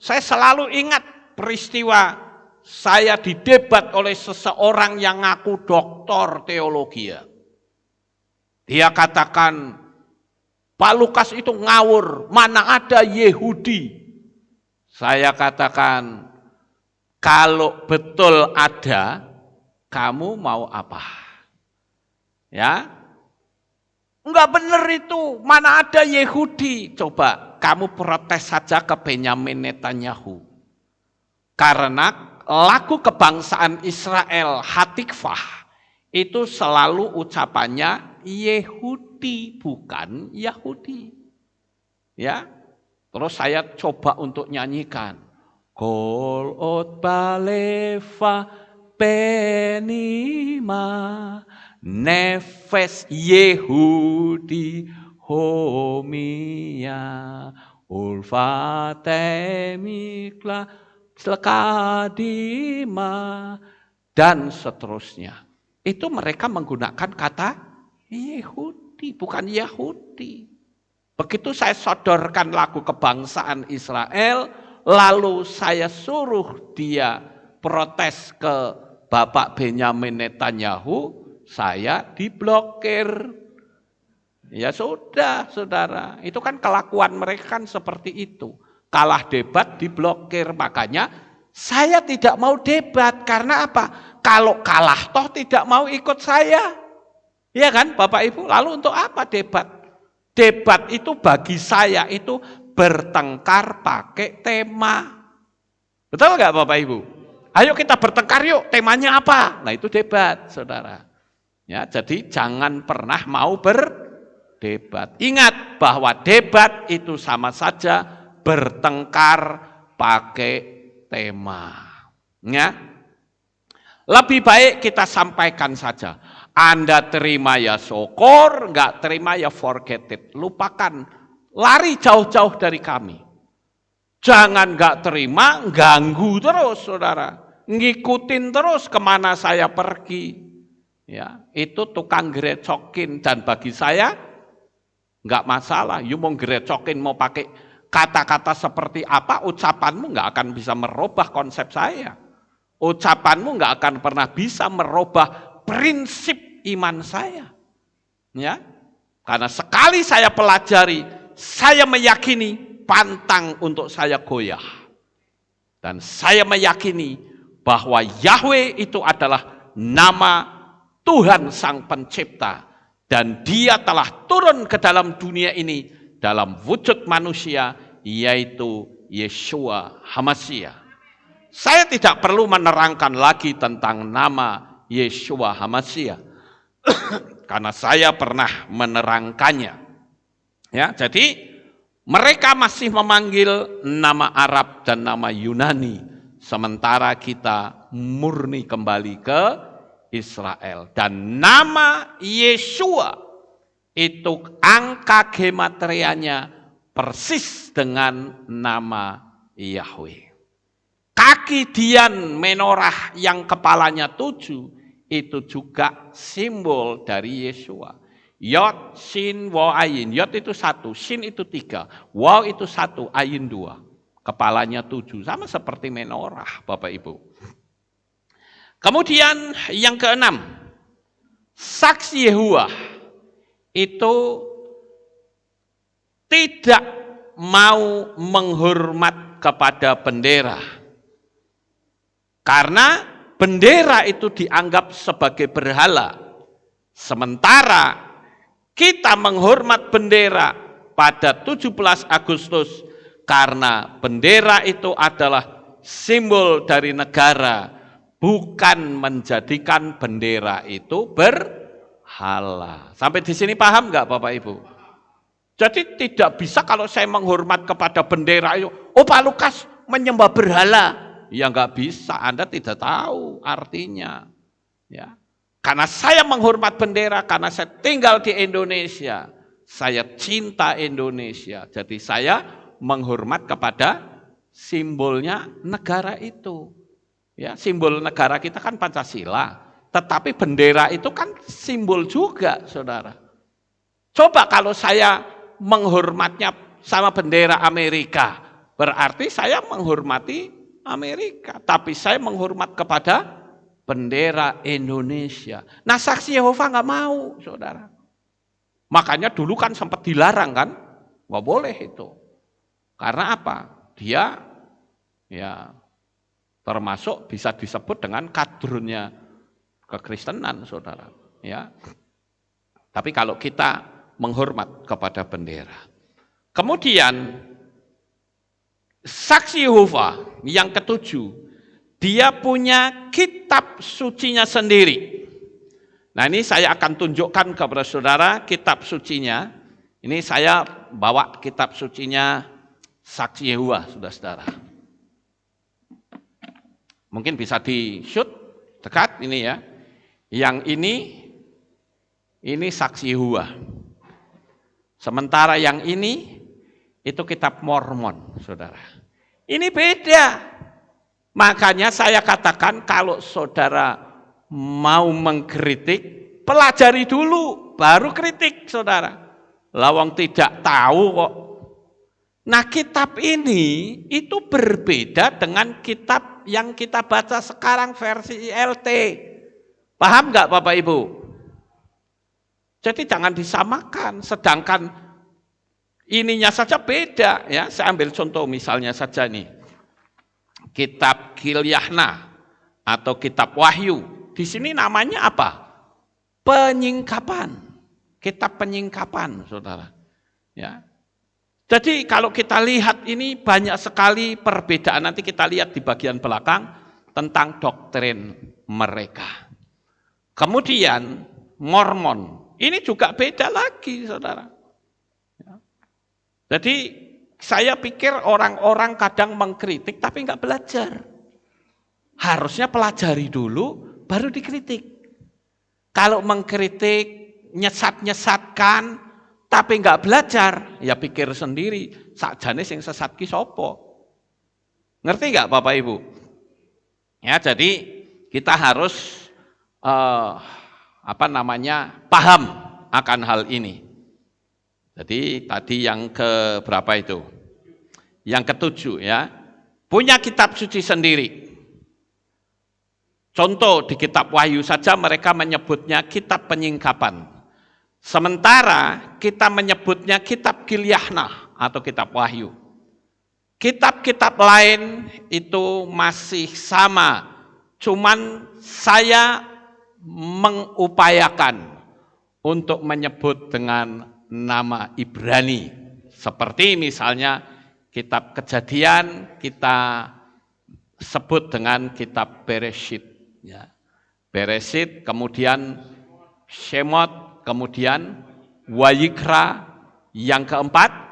Saya selalu ingat peristiwa saya didebat oleh seseorang yang ngaku doktor teologi. Dia katakan, Pak Lukas itu ngawur, mana ada Yehudi. Saya katakan, kalau betul ada, kamu mau apa? Ya, enggak benar itu, mana ada Yehudi. Coba kamu protes saja ke Benyamin Netanyahu. Karena lagu kebangsaan Israel Hatikvah itu selalu ucapannya Yehudi, bukan Yahudi. Ya, terus saya coba untuk nyanyikan. Kol ot baleva penima nefes Yehudi homia ulfatemikla selkadima dan seterusnya. Itu mereka menggunakan kata Yehudi, bukan Yahudi. Begitu saya sodorkan lagu kebangsaan Israel, lalu saya suruh dia protes ke Bapak Benyamin Netanyahu, saya diblokir. Ya sudah, saudara. Itu kan kelakuan mereka kan seperti itu. Kalah debat diblokir. Makanya saya tidak mau debat. Karena apa? Kalau kalah toh tidak mau ikut saya. Iya kan Bapak Ibu? Lalu untuk apa debat? Debat itu bagi saya itu bertengkar pakai tema. Betul nggak Bapak Ibu? Ayo kita bertengkar yuk, temanya apa? Nah itu debat, saudara. Ya, jadi jangan pernah mau berdebat. Ingat bahwa debat itu sama saja bertengkar pakai tema. Ya. Lebih baik kita sampaikan saja. Anda terima ya syukur, enggak terima ya forget it. Lupakan, lari jauh-jauh dari kami. Jangan enggak terima, ganggu terus saudara. Ngikutin terus kemana saya pergi. Ya, itu tukang gerecokin dan bagi saya enggak masalah. You mau gerecokin, mau pakai kata-kata seperti apa, ucapanmu enggak akan bisa merubah konsep saya. Ucapanmu enggak akan pernah bisa merubah prinsip iman saya. Ya. Karena sekali saya pelajari, saya meyakini pantang untuk saya goyah. Dan saya meyakini bahwa Yahweh itu adalah nama Tuhan Sang Pencipta. Dan Dia telah turun ke dalam dunia ini dalam wujud manusia, yaitu Yeshua HaMashiach. Saya tidak perlu menerangkan lagi tentang nama Yeshua HaMashiach. Karena saya pernah menerangkannya. Ya, jadi mereka masih memanggil nama Arab dan nama Yunani. sementara kita murni kembali ke Israel. Dan nama Yeshua itu angka gematrianya persis dengan nama Yahweh. Kaki Dian menorah yang kepalanya 7 itu juga simbol dari Yeshua. Yod, Shin, Waw, Ayin. Yod itu 1, Shin itu 3, Waw itu 1, Ayin 2. Kepalanya 7, sama seperti menorah, Bapak Ibu. Kemudian yang keenam, saksi Yehuwa itu tidak mau menghormat kepada bendera. Karena bendera itu dianggap sebagai berhala. Sementara kita menghormat bendera pada 17 Agustus karena bendera itu adalah simbol dari negara, bukan menjadikan bendera itu berhala. Sampai di sini paham nggak Bapak Ibu? Jadi tidak bisa kalau saya menghormat kepada bendera itu, oh Pak Lukas menyembah berhala. Ya nggak bisa, Anda tidak tahu artinya. Ya. Karena saya menghormat bendera, karena saya tinggal di Indonesia, saya cinta Indonesia. Jadi saya menghormat kepada simbolnya negara itu. Ya, simbol negara kita kan Pancasila, tetapi bendera itu kan simbol juga, saudara. Coba kalau saya menghormatnya sama bendera Amerika, berarti saya menghormati Amerika, tapi saya menghormat kepada bendera Indonesia. Nah, saksi Yehova nggak mau, saudara. Makanya dulu kan sempat dilarang kan, nggak boleh itu. Karena apa? Dia ya termasuk bisa disebut dengan kadrunnya kekristenan, saudara. Ya. Tapi kalau kita menghormat kepada bendera. Kemudian saksi Yehova yang ketujuh, dia punya kitab sucinya sendiri. Nah, ini saya akan tunjukkan kepada saudara kitab sucinya. Ini saya bawa kitab sucinya saksi Yehova, saudara. Mungkin bisa di-shoot dekat ini ya. Yang ini saksi Yehova. Sementara yang ini itu kitab Mormon, saudara. Ini beda. Makanya saya katakan kalau saudara mau mengkritik, pelajari dulu, baru kritik, saudara. Lawang tidak tahu kok. Nah, kitab ini itu berbeda dengan kitab yang kita baca sekarang versi ILT. Paham nggak Bapak Ibu? Jadi jangan disamakan, sedangkan ininya saja beda. Ya, saya ambil contoh misalnya saja nih. Kitab Gilyahna atau kitab Wahyu. Di sini namanya apa? Penyingkapan. Kitab penyingkapan, saudara. Ya. Jadi kalau kita lihat ini banyak sekali perbedaan. Nanti kita lihat di bagian belakang tentang doktrin mereka. Kemudian Mormon. Ini juga beda lagi, saudara. Ya. Jadi saya pikir orang-orang kadang mengkritik tapi enggak belajar. Harusnya pelajari dulu baru dikritik. Kalau mengkritik, nyesat-nyesatkan tapi enggak belajar, ya pikir sendiri, sakjane sing sesat ki sapa. Ngerti enggak Bapak Ibu? Ya, jadi kita harus paham akan hal ini. Jadi tadi yang ke berapa itu? Yang ketujuh ya. Punya kitab suci sendiri. Contoh di kitab Wahyu saja mereka menyebutnya kitab penyingkapan. Sementara kita menyebutnya kitab Gilyahna atau kitab Wahyu. Kitab-kitab lain itu masih sama. Cuman saya mengupayakan untuk menyebut dengan nama Ibrani, seperti misalnya kitab Kejadian kita sebut dengan kitab Bereshit, ya. Bereshit, kemudian Shemot, kemudian Wayikra, yang keempat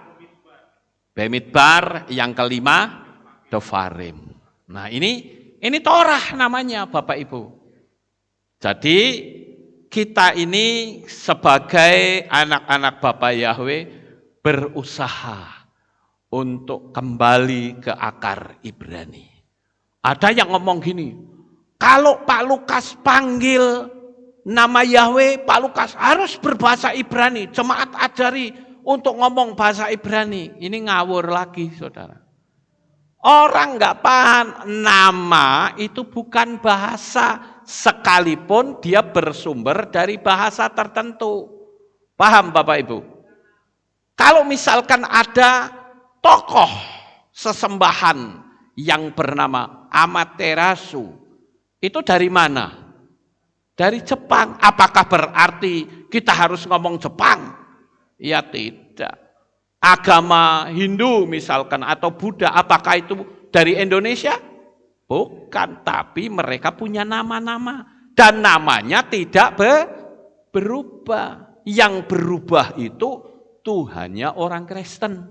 Bemidbar, yang kelima Dofarim. Nah ini Torah namanya Bapak Ibu. Jadi kita ini sebagai anak-anak Bapak Yahweh berusaha untuk kembali ke akar Ibrani. Ada yang ngomong gini, kalau Pak Lukas panggil nama Yahweh, Pak Lukas harus berbahasa Ibrani. Jemaat ajari untuk ngomong bahasa Ibrani. Ini ngawur lagi, saudara. Orang nggak paham, nama itu bukan bahasa, sekalipun dia bersumber dari bahasa tertentu. Paham Bapak Ibu? Kalau misalkan ada tokoh sesembahan yang bernama Amaterasu, itu dari mana? Dari Jepang. Apakah berarti kita harus ngomong Jepang? Ya tidak. Agama Hindu misalkan atau Buddha, apakah itu dari Indonesia? Bukan, tapi mereka punya nama-nama. Dan namanya tidak berubah. Yang berubah itu Tuhannya orang Kristen.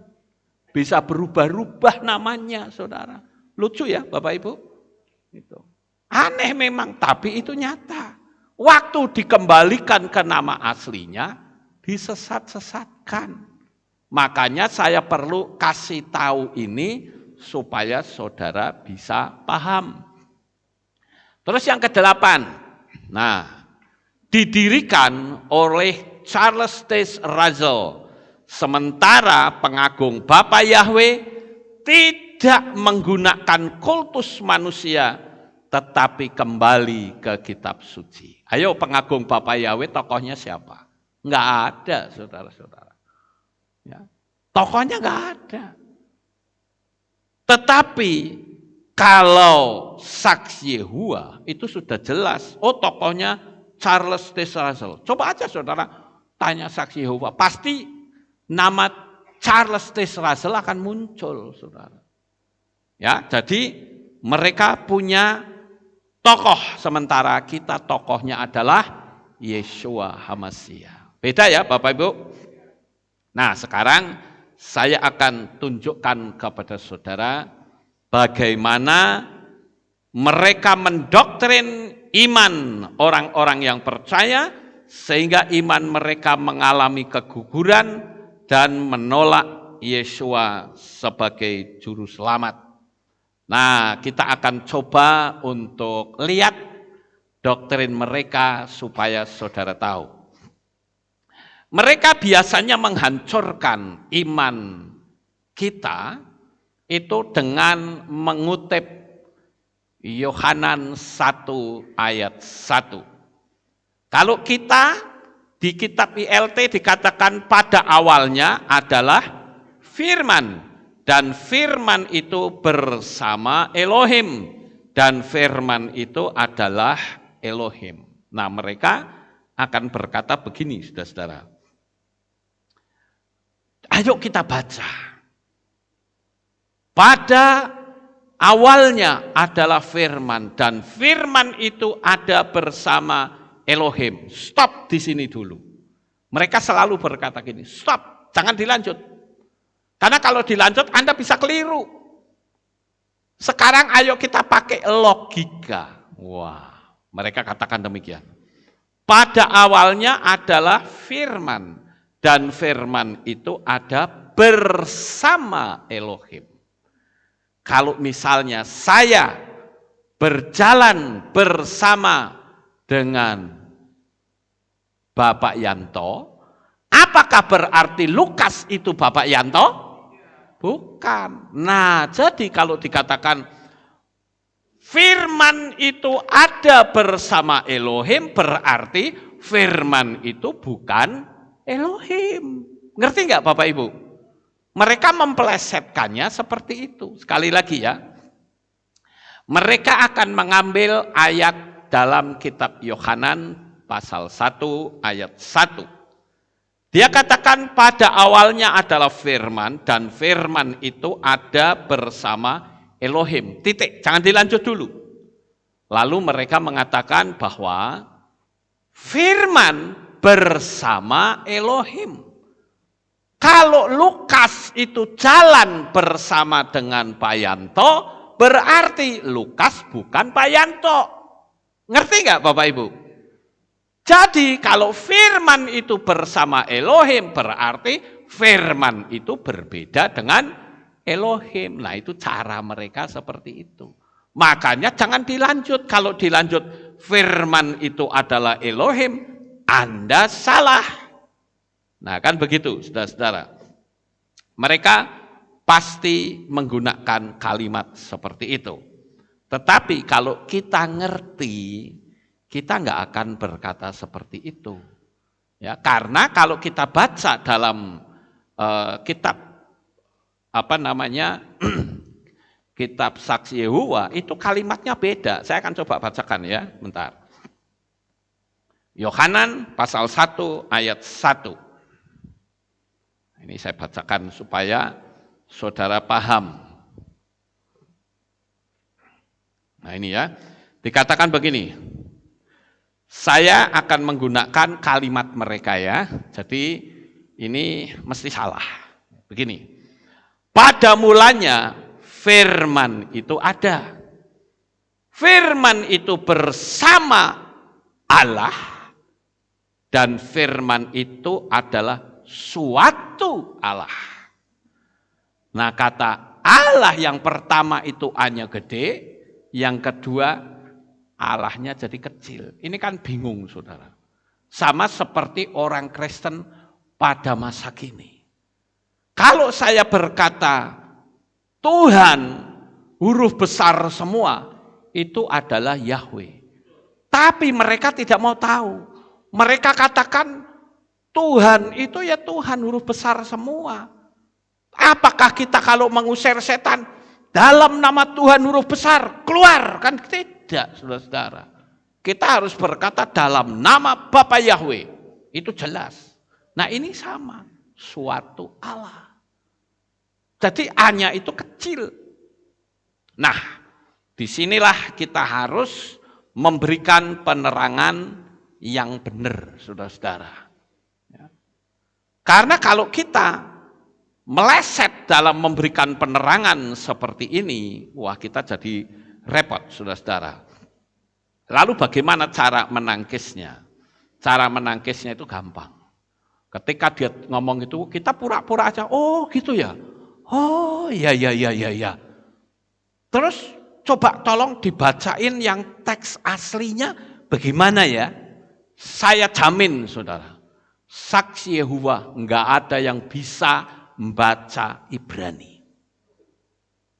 Bisa berubah-ubah namanya, saudara. Lucu ya Bapak Ibu? Itu. Aneh memang, tapi itu nyata. Waktu dikembalikan ke nama aslinya, disesat-sesatkan. Makanya saya perlu kasih tahu ini supaya saudara bisa paham. Terus yang ke-8. Nah, didirikan oleh Charles T. Russell. Sementara pengagung Bapa Yahweh tidak menggunakan kultus manusia, tetapi kembali ke kitab suci. Ayo pengagung Bapa Yahweh tokohnya siapa? Enggak ada, saudara-saudara. Ya. Tokohnya enggak ada. Tetapi kalau saksi Yehua itu sudah jelas. Oh tokohnya Charles T. Russell. Coba aja saudara tanya saksi Yehua. Pasti nama Charles T. Russell akan muncul, saudara. Ya, jadi mereka punya tokoh, sementara kita tokohnya adalah Yeshua HaMashiach. Beda ya Bapak Ibu? Nah sekarang saya akan tunjukkan kepada saudara bagaimana mereka mendoktrin iman orang-orang yang percaya sehingga iman mereka mengalami keguguran dan menolak Yeshua sebagai juru selamat. Nah, kita akan coba untuk lihat doktrin mereka supaya saudara tahu. Mereka biasanya menghancurkan iman kita itu dengan mengutip Yohanan 1 ayat 1. Kalau kita di kitab ILT dikatakan pada awalnya adalah firman, dan firman itu bersama Elohim, dan firman itu adalah Elohim. Nah mereka akan berkata begini saudara-saudara. Ayo kita baca. Pada awalnya adalah firman, dan firman itu ada bersama Elohim. Stop di sini dulu. Mereka selalu berkata gini, stop, jangan dilanjut. Karena kalau dilanjut Anda bisa keliru. Sekarang ayo kita pakai logika. Wah, mereka katakan demikian. Pada awalnya adalah firman. Dan firman itu ada bersama Elohim. Kalau misalnya saya berjalan bersama dengan Bapak Yanto, apakah berarti Lukas itu Bapak Yanto? Bukan. Nah, jadi kalau dikatakan firman itu ada bersama Elohim, berarti firman itu bukan Elohim. Ngerti nggak Bapak Ibu? Mereka mempelesetkannya seperti itu. Sekali lagi ya. Mereka akan mengambil ayat dalam kitab Yohanan pasal 1 ayat 1. Dia katakan pada awalnya adalah firman, dan firman itu ada bersama Elohim. Titik, jangan dilanjut dulu. Lalu mereka mengatakan bahwa firman bersama Elohim. Kalau Lukas itu jalan bersama dengan Pak Yanto, berarti Lukas bukan Pak Yanto. Ngerti nggak Bapak Ibu? Jadi kalau firman itu bersama Elohim, berarti firman itu berbeda dengan Elohim. Nah itu cara mereka seperti itu. Makanya jangan dilanjut. Kalau dilanjut firman itu adalah Elohim, Anda salah. Nah kan begitu saudara-saudara. Mereka pasti menggunakan kalimat seperti itu. Tetapi kalau kita ngerti, kita nggak akan berkata seperti itu. Ya, karena kalau kita baca dalam kitab kitab Saksi Yehuwa, itu kalimatnya beda. Saya akan coba bacakan ya, bentar. Yohanan pasal 1 ayat 1. Ini saya bacakan supaya saudara paham. Nah ini ya, dikatakan begini. Saya akan menggunakan kalimat mereka ya, jadi ini mesti salah. Begini, pada mulanya firman itu ada. Firman itu bersama Allah dan firman itu adalah suatu Allah. Nah kata Allah yang pertama itu A-nya gede, yang kedua Allahnya jadi kecil. Ini kan bingung saudara. Sama seperti orang Kristen pada masa kini. Kalau saya berkata Tuhan huruf besar semua, itu adalah Yahweh. Tapi mereka tidak mau tahu. Mereka katakan Tuhan itu ya Tuhan huruf besar semua. Apakah kita kalau mengusir setan dalam nama Tuhan huruf besar keluar? Kan tidak, saudara-saudara. Kita harus berkata dalam nama Bapa Yahweh. Itu jelas. Nah ini sama, suatu Allah. Jadi A-nya itu kecil. Nah, disinilah kita harus memberikan penerangan yang benar, saudara-saudara. Karena kalau kita meleset dalam memberikan penerangan seperti ini, wah kita jadi repot, saudara-saudara. Lalu bagaimana cara menangkisnya? Cara menangkisnya itu gampang. Ketika dia ngomong itu, kita pura-pura aja, oh gitu ya. Oh ya. Terus coba tolong dibacain yang teks aslinya bagaimana ya? Saya jamin, saudara. Saksi Yehuwa enggak ada yang bisa membaca Ibrani.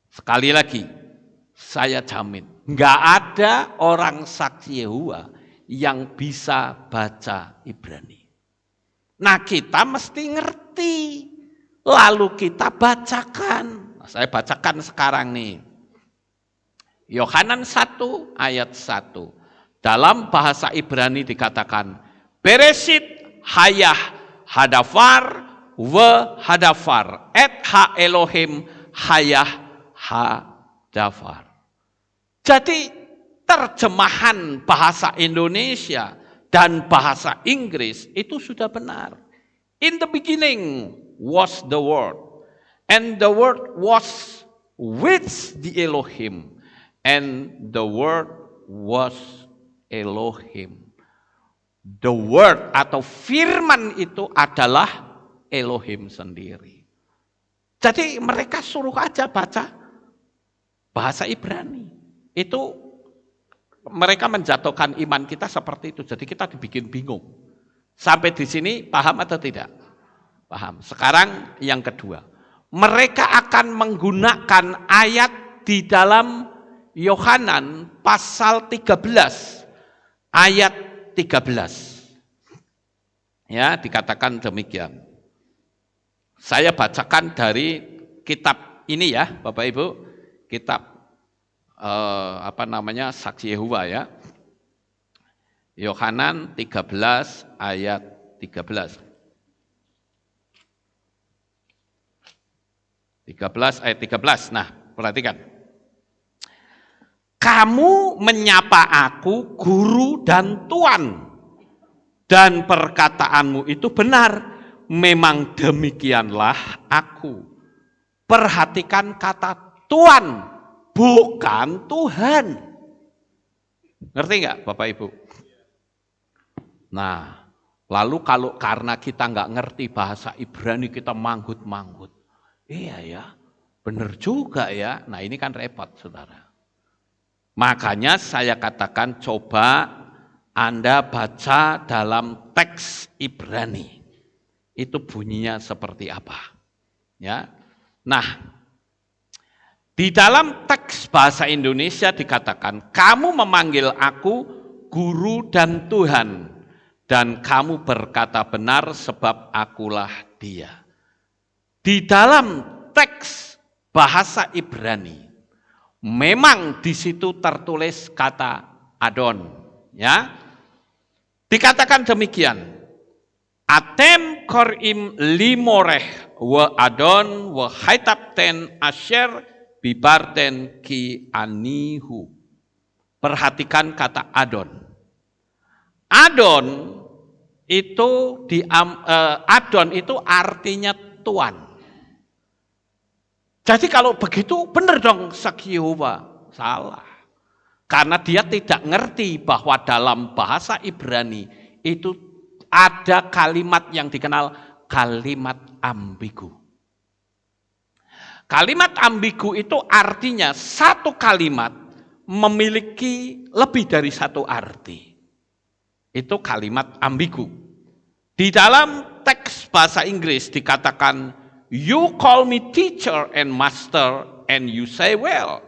Sekali lagi, saya jamin, enggak ada orang saksi Yehuwa yang bisa baca Ibrani. Nah kita mesti ngerti, lalu kita bacakan. Nah, saya bacakan sekarang nih. Yohanan 1 ayat 1. Dalam bahasa Ibrani dikatakan, Bereshit hayah hadafar wa hadafar et ha Elohim hayah hadafar. Jadi terjemahan bahasa Indonesia dan bahasa Inggris itu sudah benar. In the beginning was the Word, and the Word was with the Elohim, and the Word was Elohim. The Word atau firman itu adalah Elohim sendiri. Jadi mereka suruh aja baca bahasa Ibrani. Itu mereka menjatuhkan iman kita seperti itu. Jadi kita dibikin bingung. Sampai di sini paham atau tidak? Paham. Sekarang yang kedua. Mereka akan menggunakan ayat di dalam Yohanan pasal 13. Ayat 13. Ya, dikatakan demikian. Saya bacakan dari kitab ini ya, Bapak Ibu. Kitab Saksi Yehuwa ya. Yohanan 13 ayat 13. 13 ayat 13. Nah, perhatikan. Kamu menyapa aku guru dan tuan, dan perkataanmu itu benar. Memang demikianlah aku. Perhatikan kata tuan bukan Tuhan. Ngerti nggak Bapak Ibu? Nah, lalu kalau karena kita nggak ngerti bahasa Ibrani kita manggut-manggut. Iya ya, benar juga ya. Nah ini kan repot saudara. Makanya saya katakan coba Anda baca dalam teks Ibrani. Itu bunyinya seperti apa. Ya. Nah, di dalam teks bahasa Indonesia dikatakan, kamu memanggil aku guru dan Tuhan, dan kamu berkata benar sebab akulah dia. Di dalam teks bahasa Ibrani, memang di situ tertulis kata Adon, ya. Dikatakan demikian. Atem korim limoreh wa Adon wa haitapten asher bibarten ki anihu. Perhatikan kata Adon. Adon itu artinya Tuhan. Jadi kalau begitu benar dong Sak Yehowa. Salah. Karena dia tidak ngerti bahwa dalam bahasa Ibrani itu ada kalimat yang dikenal kalimat ambigu. Kalimat ambigu itu artinya satu kalimat memiliki lebih dari satu arti. Itu kalimat ambigu. Di dalam teks bahasa Inggris dikatakan, you call me teacher and master, and you say well,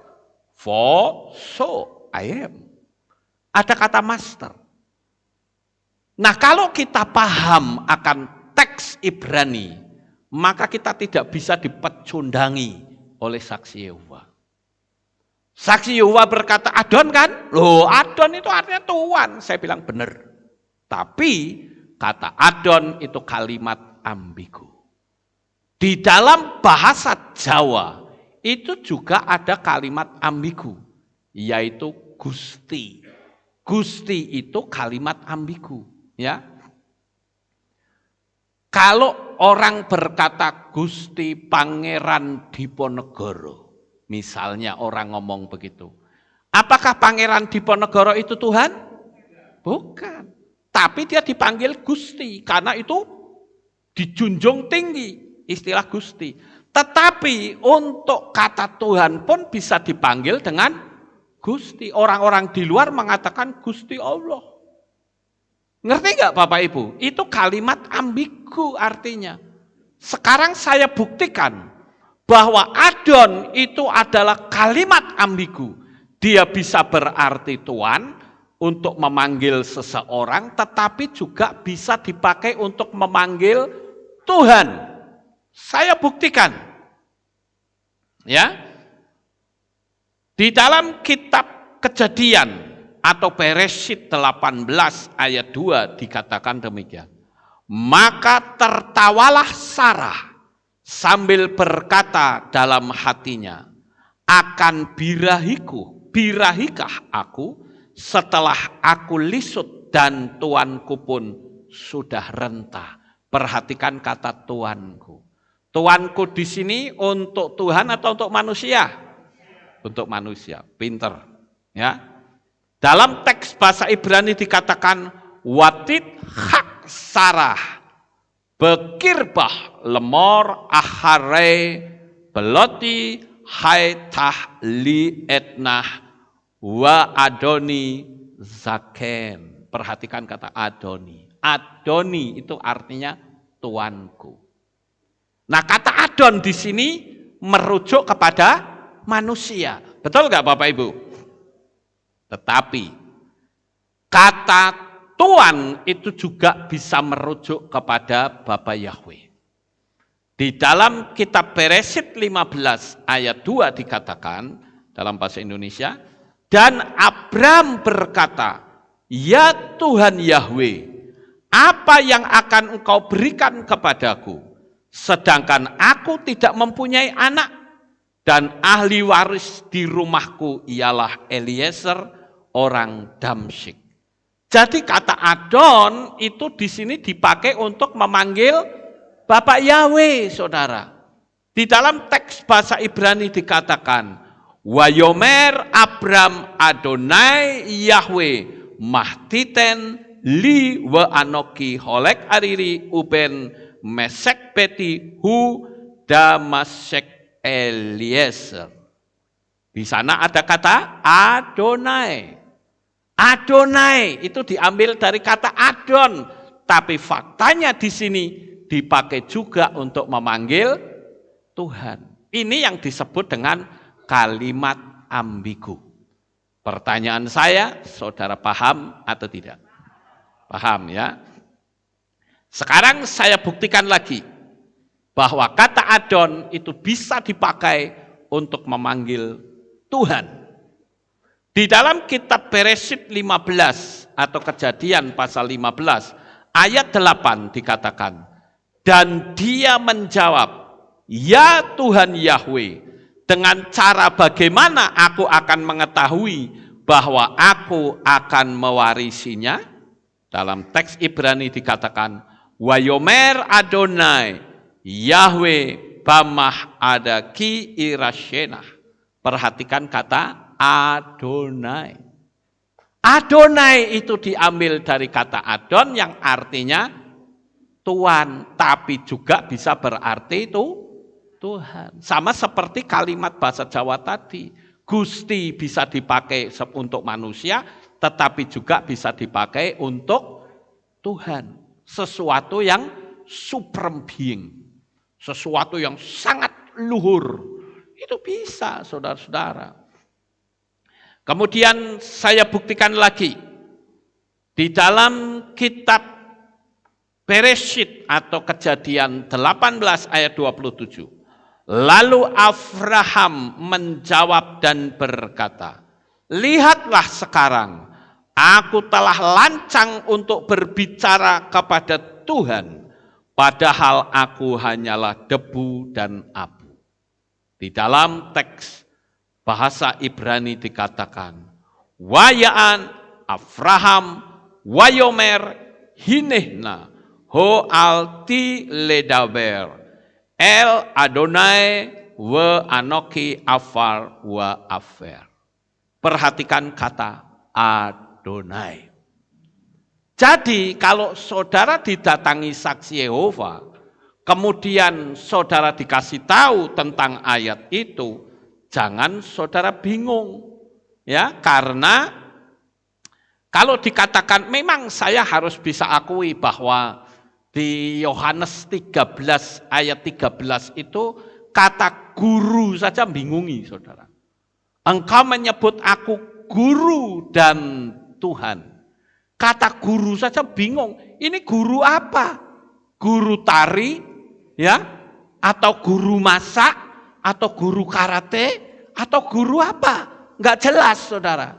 for so I am. Ada kata master. Nah kalau kita paham akan teks Ibrani, maka kita tidak bisa dipecundangi oleh saksi Yehova. Saksi Yehova berkata Adon kan? Loh Adon itu artinya Tuhan. Saya bilang benar. Tapi kata Adon itu kalimat ambigu. Di dalam bahasa Jawa itu juga ada kalimat ambigu, yaitu Gusti. Gusti itu kalimat ambigu, ya. Kalau orang berkata Gusti Pangeran Diponegoro, misalnya orang ngomong begitu, apakah Pangeran Diponegoro itu Tuhan? Bukan. Tapi dia dipanggil Gusti karena itu dijunjung tinggi istilah Gusti. Tetapi untuk kata Tuhan pun bisa dipanggil dengan Gusti. Orang-orang di luar mengatakan Gusti Allah. Ngerti nggak Bapak Ibu? Itu kalimat ambigu artinya. Sekarang saya buktikan bahwa Adon itu adalah kalimat ambigu. Dia bisa berarti Tuhan untuk memanggil seseorang, tetapi juga bisa dipakai untuk memanggil Tuhan. Saya buktikan. Ya. Di dalam kitab Kejadian atau Bereshit 18 ayat 2 dikatakan demikian. Maka tertawalah Sarah sambil berkata dalam hatinya, akan birahikah aku setelah aku lisut dan tuanku pun sudah renta. Perhatikan kata tuanku. Tuanku di sini untuk Tuhan atau untuk manusia? Untuk manusia. Pinter, ya. Dalam teks bahasa Ibrani dikatakan watit hak Sarah bekirbah lemor ahare beloti haitah li etnah wa Adoni zaken. Perhatikan kata Adoni. Adoni itu artinya tuanku. Nah kata Adon di sini merujuk kepada manusia. Betul nggak Bapak Ibu? Tetapi kata Tuhan itu juga bisa merujuk kepada Bapa Yahweh. Di dalam kitab Bereshit 15 ayat 2 dikatakan dalam bahasa Indonesia, dan Abram berkata, ya Tuhan Yahweh, apa yang akan engkau berikan kepadaku, sedangkan aku tidak mempunyai anak, dan ahli waris di rumahku ialah Eliezer orang Damsyik. Jadi kata Adon itu di sini dipakai untuk memanggil Bapak Yahweh, saudara. Di dalam teks bahasa Ibrani dikatakan, Wayomer Abram Adonai Yahweh mahtiten li wa anoki holek ariri uben mesek beti hu damasek Eliezer. Di sana ada kata Adonai. Adonai itu diambil dari kata Adon, tapi faktanya di sini dipakai juga untuk memanggil Tuhan. Ini yang disebut dengan kalimat ambigu. Pertanyaan saya, saudara paham atau tidak? Paham ya? Sekarang saya buktikan lagi bahwa kata Adon itu bisa dipakai untuk memanggil Tuhan. Di dalam kitab Bereshit 15 atau Kejadian pasal 15 ayat 8 dikatakan, dan dia menjawab, ya Tuhan Yahweh, dengan cara bagaimana aku akan mengetahui bahwa aku akan mewarisinya? Dalam teks Ibrani dikatakan, Wayomer Adonai Yahweh bamah ada ki irashenah. Perhatikan kata Adonai. Adonai itu diambil dari kata Adon yang artinya Tuhan, tapi juga bisa berarti itu Tuhan. Sama seperti kalimat bahasa Jawa tadi, Gusti bisa dipakai untuk manusia, tetapi juga bisa dipakai untuk Tuhan. Sesuatu yang supreme being, sesuatu yang sangat luhur, itu bisa saudara-saudara. Kemudian saya buktikan lagi di dalam kitab Bereshit atau Kejadian 18 ayat 27. Lalu Abraham menjawab dan berkata, lihatlah sekarang, aku telah lancang untuk berbicara kepada Tuhan, padahal aku hanyalah debu dan abu. Di dalam teks bahasa Ibrani dikatakan, wayaan Abraham wayomer hinehna ho alti ledaber el Adonai wa anoki afar wa afer. Perhatikan kata Adonai. Jadi kalau saudara didatangi saksi Yehova, kemudian saudara dikasih tahu tentang ayat itu, jangan saudara bingung, ya, karena kalau dikatakan memang saya harus bisa akui bahwa di Yohanes 13 ayat 13 itu kata guru saja bingungi saudara. Engkau menyebut aku guru dan Tuhan. Kata guru saja bingung. Ini guru apa? Guru tari, ya, atau guru masak, atau guru karate, atau guru apa? Enggak jelas saudara.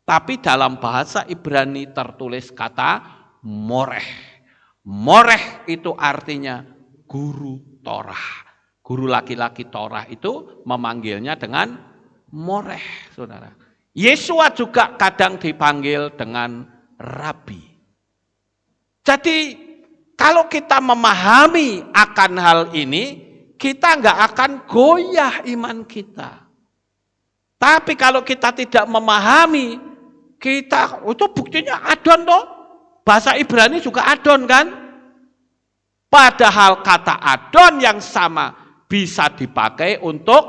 Tapi dalam bahasa Ibrani tertulis kata moreh. Moreh itu artinya guru Torah. Guru laki-laki Torah itu memanggilnya dengan moreh, saudara. Yesua juga kadang dipanggil dengan rabi. Jadi kalau kita memahami akan hal ini, kita enggak akan goyah iman kita. Tapi kalau kita tidak memahami, kita itu buktinya Adon toh. Bahasa Ibrani juga Adon kan? Padahal kata Adon yang sama bisa dipakai untuk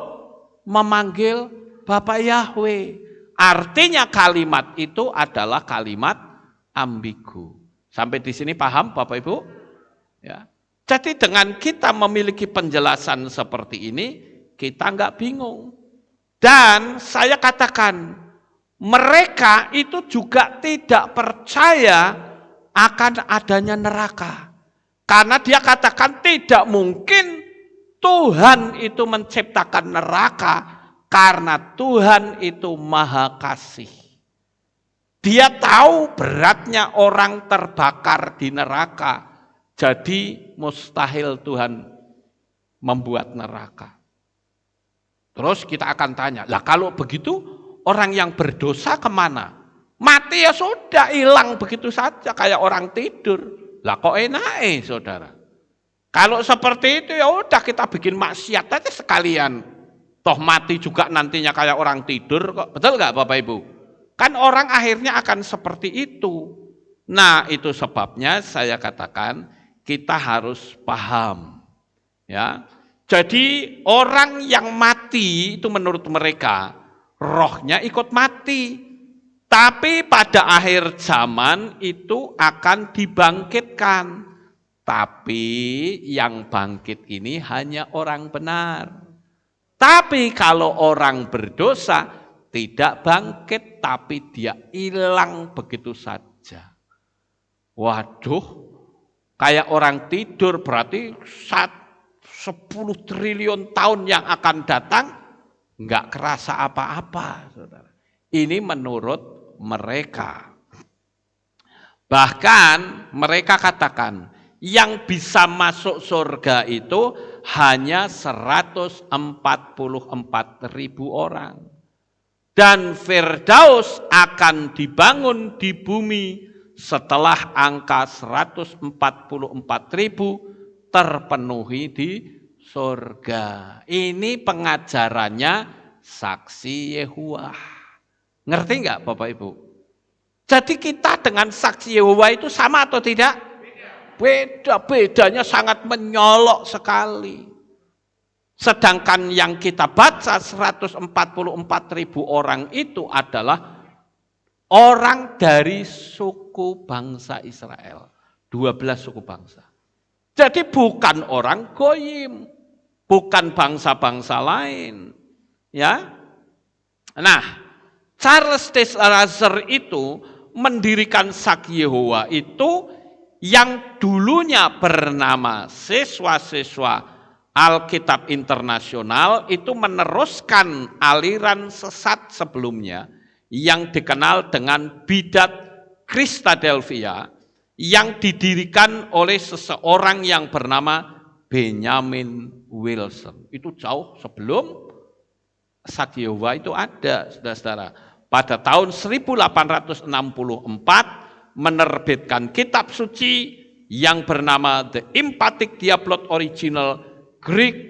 memanggil Bapa Yahweh. Artinya kalimat itu adalah kalimat ambigu. Sampai di sini paham Bapak Ibu? Ya. Jadi dengan kita memiliki penjelasan seperti ini, kita enggak bingung. Dan saya katakan, mereka itu juga tidak percaya akan adanya neraka. Karena dia katakan tidak mungkin Tuhan itu menciptakan neraka, karena Tuhan itu maha kasih. Dia tahu beratnya orang terbakar di neraka, jadi mustahil Tuhan membuat neraka. Terus kita akan tanya, lah kalau begitu orang yang berdosa kemana? Mati ya sudah, hilang begitu saja kayak orang tidur. Lah kok enak saudara? Kalau seperti itu ya udah kita bikin maksiat aja sekalian. Toh mati juga nantinya kayak orang tidur kok. Betul nggak Bapak Ibu? Kan orang akhirnya akan seperti itu. Nah, itu sebabnya saya katakan kita harus paham. Ya. Jadi orang yang mati itu menurut mereka rohnya ikut mati. Tapi pada akhir zaman itu akan dibangkitkan. Tapi yang bangkit ini hanya orang benar. Tapi kalau orang berdosa tidak bangkit, tapi dia hilang begitu saja. Waduh, kayak orang tidur berarti 10 triliun tahun yang akan datang nggak kerasa apa-apa, saudara. Ini menurut mereka. Bahkan mereka katakan yang bisa masuk surga itu hanya 144.000 orang. Dan Firdaus akan dibangun di bumi setelah angka 144.000 terpenuhi di surga. Ini pengajarannya saksi Yehuwa. Ngerti nggak Bapak Ibu? Jadi kita dengan saksi Yehova itu sama atau tidak? Beda. Bedanya sangat menyolok sekali. Sedangkan yang kita baca 144.000 orang itu adalah orang dari suku bangsa Israel. 12 suku bangsa. Jadi bukan orang goyim. Bukan bangsa-bangsa lain. Ya. Nah, Charles Taze Russell itu mendirikan Saksi Yehova itu yang dulunya bernama Siswa-siswa Alkitab Internasional itu meneruskan aliran sesat sebelumnya yang dikenal dengan Bidat Christadelphia yang didirikan oleh seseorang yang bernama Benjamin Wilson. Itu jauh sebelum Saksi Yehova itu ada, saudara-saudara. Pada tahun 1864 menerbitkan kitab suci yang bernama The Emphatic Diaplot Original Greek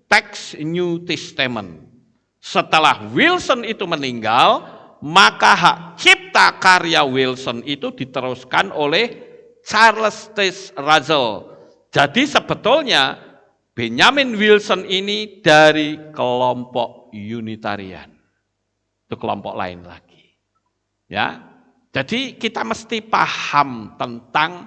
Text New Testament. Setelah Wilson itu meninggal, maka hak cipta karya Wilson itu diteruskan oleh Charles Taze Russell. Jadi sebetulnya Benjamin Wilson ini dari kelompok Unitarian. Itu kelompok lain lagi. Ya. Jadi kita mesti paham tentang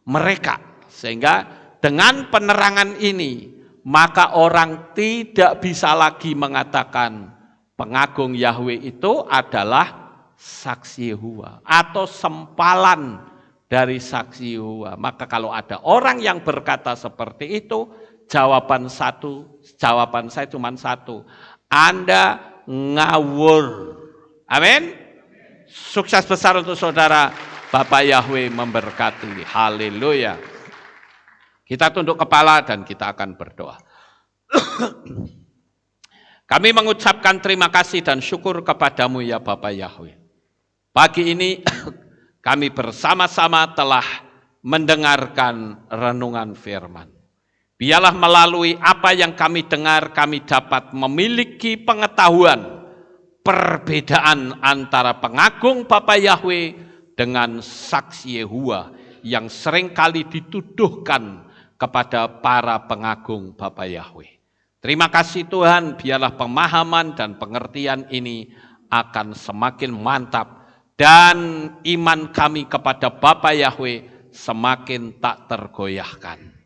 mereka. Sehingga dengan penerangan ini, maka orang tidak bisa lagi mengatakan pengagung Yahweh itu adalah saksi Yehova atau sempalan dari saksi Yehova. Maka kalau ada orang yang berkata seperti itu, jawaban saya cuma satu. Anda ngawur. Amin. Sukses besar untuk saudara. Bapak Yahweh memberkati. Haleluya. Kita tunduk kepala dan kita akan berdoa. Kami mengucapkan terima kasih dan syukur kepadamu ya Bapak Yahweh. Pagi ini kami bersama-sama telah mendengarkan renungan firman. Biarlah melalui apa yang kami dengar, kami dapat memiliki pengetahuan perbedaan antara pengagung Bapa Yahweh dengan saksi Yehova yang seringkali dituduhkan kepada para pengagung Bapa Yahweh. Terima kasih Tuhan, biarlah pemahaman dan pengertian ini akan semakin mantap dan iman kami kepada Bapa Yahweh semakin tak tergoyahkan.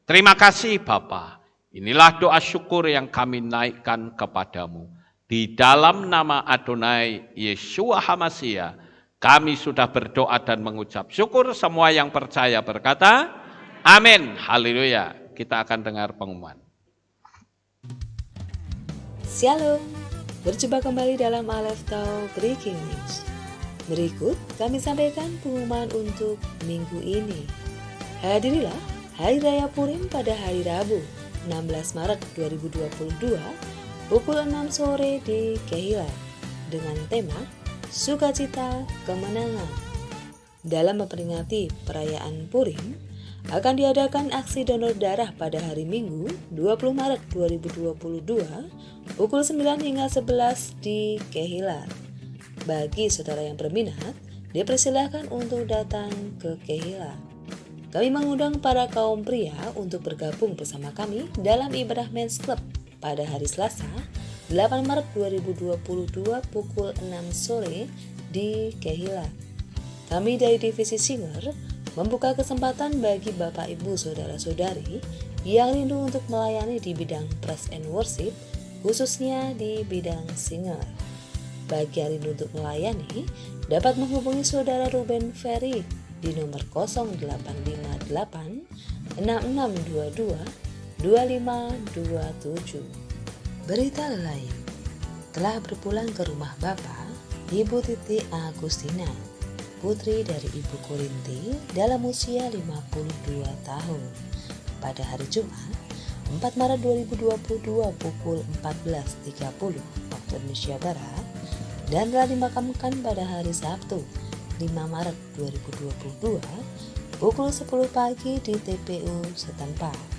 Terima kasih Bapa. Inilah doa syukur yang kami naikkan kepadamu. Di dalam nama Adonai Yeshua HaMashiach, kami sudah berdoa dan mengucap syukur. Semua yang percaya berkata, amin. Haleluya. Kita akan dengar pengumuman. Shalom. Berjumpa kembali dalam Aleph Tau Breaking News. Berikut kami sampaikan pengumuman untuk minggu ini. Hadirilah Hari Raya Purim pada hari Rabu, 16 Maret 2022, pukul 6 sore di Kehila, dengan tema Sukacita Kemenangan. Dalam memperingati perayaan Purim, akan diadakan aksi donor darah pada hari Minggu 20 Maret 2022 pukul 9 hingga 11 di Kehilat. Bagi saudara yang berminat, dipersilakan untuk datang ke Kehilat. Kami mengundang para kaum pria untuk bergabung bersama kami dalam ibadah Men's Club pada hari Selasa 8 Maret 2022 pukul 6 sore di Kehilat. Kami dari Divisi Singer membuka kesempatan bagi Bapak Ibu Saudara-saudari yang rindu untuk melayani di bidang praise and worship, khususnya di bidang singer. Bagi yang rindu untuk melayani, dapat menghubungi Saudara Ruben Ferry di nomor 0858 6622 2527. Berita lain, telah berpulang ke rumah Bapak Ibu Titi Agustina, putri dari Ibu Korinti dalam usia 52 tahun. Pada hari Jumat 4 Maret 2022 pukul 14.30 waktu Indonesia Barat dan telah dimakamkan pada hari Sabtu 5 Maret 2022 pukul 10 pagi di TPU setempat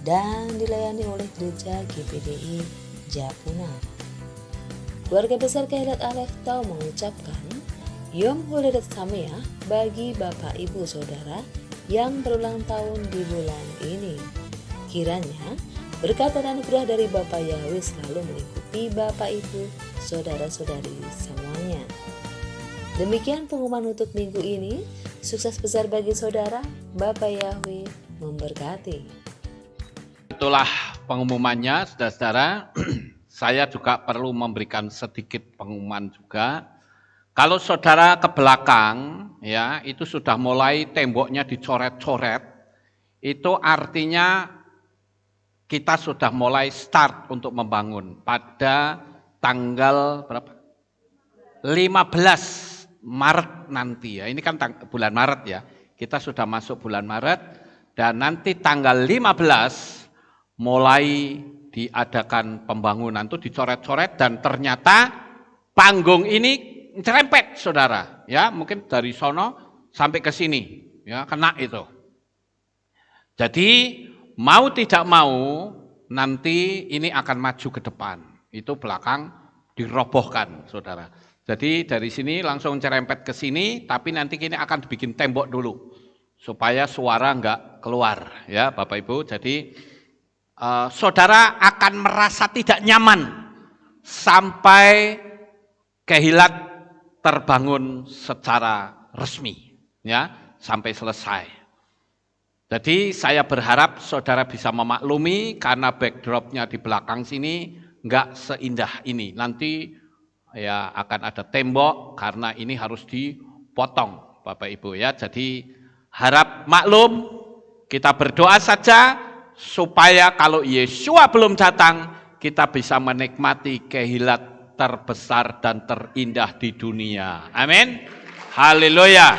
dan dilayani oleh Gereja GPDI Japuna. Keluarga besar Kehilat Aleftau mengucapkan Yom Holidet Sameah bagi Bapak Ibu Saudara yang berulang tahun di bulan ini. Kiranya berkat dan anugerah dari Bapa Yahweh selalu melingkupi Bapak Ibu Saudara-saudari semuanya. Demikian pengumuman untuk minggu ini. Sukses besar bagi saudara. Bapa Yahweh memberkati. Itulah pengumumannya, saudara-saudara. Saya juga perlu memberikan sedikit pengumuman juga. Kalau saudara ke belakang, ya itu sudah mulai temboknya dicoret-coret. Itu artinya kita sudah mulai start untuk membangun pada tanggal berapa? 15 Maret nanti ya, ini kan bulan Maret ya, kita sudah masuk bulan Maret dan nanti tanggal 15 mulai diadakan pembangunan itu dicoret-coret dan ternyata panggung ini cerempet saudara ya, mungkin dari sono sampai ke sini ya kena itu. Jadi mau tidak mau nanti ini akan maju ke depan, itu belakang dirobohkan saudara. Jadi dari sini langsung cerempet ke sini, tapi nanti ini akan dibikin tembok dulu supaya suara enggak keluar ya Bapak Ibu. Jadi saudara akan merasa tidak nyaman sampai Kehilat terbangun secara resmi ya sampai selesai. Jadi saya berharap saudara bisa memaklumi karena backdropnya di belakang sini enggak seindah ini. Nanti ya akan ada tembok karena ini harus dipotong Bapak Ibu ya. Jadi harap maklum, kita berdoa saja supaya kalau Yesua belum datang kita bisa menikmati Kehilat terbesar dan terindah di dunia. Amin. Haleluya.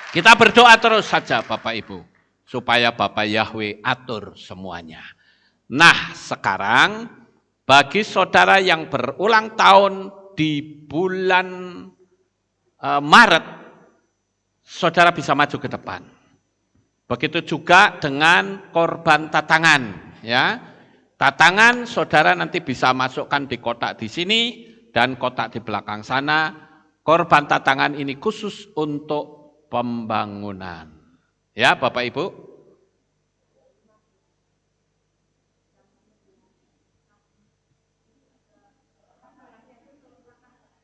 Kita berdoa terus saja Bapak Ibu supaya Bapak Yahweh atur semuanya. Nah, sekarang bagi saudara yang berulang tahun di bulan Maret, saudara bisa maju ke depan. Begitu juga dengan korban tatangan, ya. Tatangan saudara nanti bisa masukkan di kotak di sini dan kotak di belakang sana. Korban tatangan ini khusus untuk pembangunan. Ya, Bapak Ibu.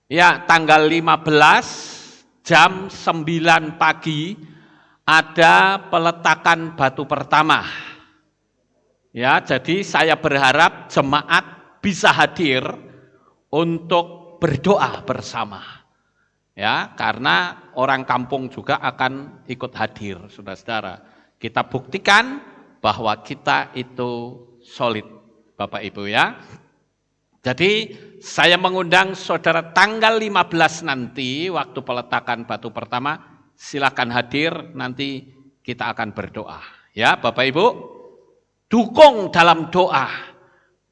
Ya, tanggal 15 jam 9 pagi ada peletakan batu pertama. Ya, jadi saya berharap jemaat bisa hadir untuk berdoa bersama. Ya, karena orang kampung juga akan ikut hadir, saudara-saudara. Kita buktikan bahwa kita itu solid, Bapak Ibu ya. Jadi saya mengundang saudara tanggal 15 nanti waktu peletakan batu pertama, silakan hadir, nanti kita akan berdoa. Ya Bapak Ibu, dukung dalam doa.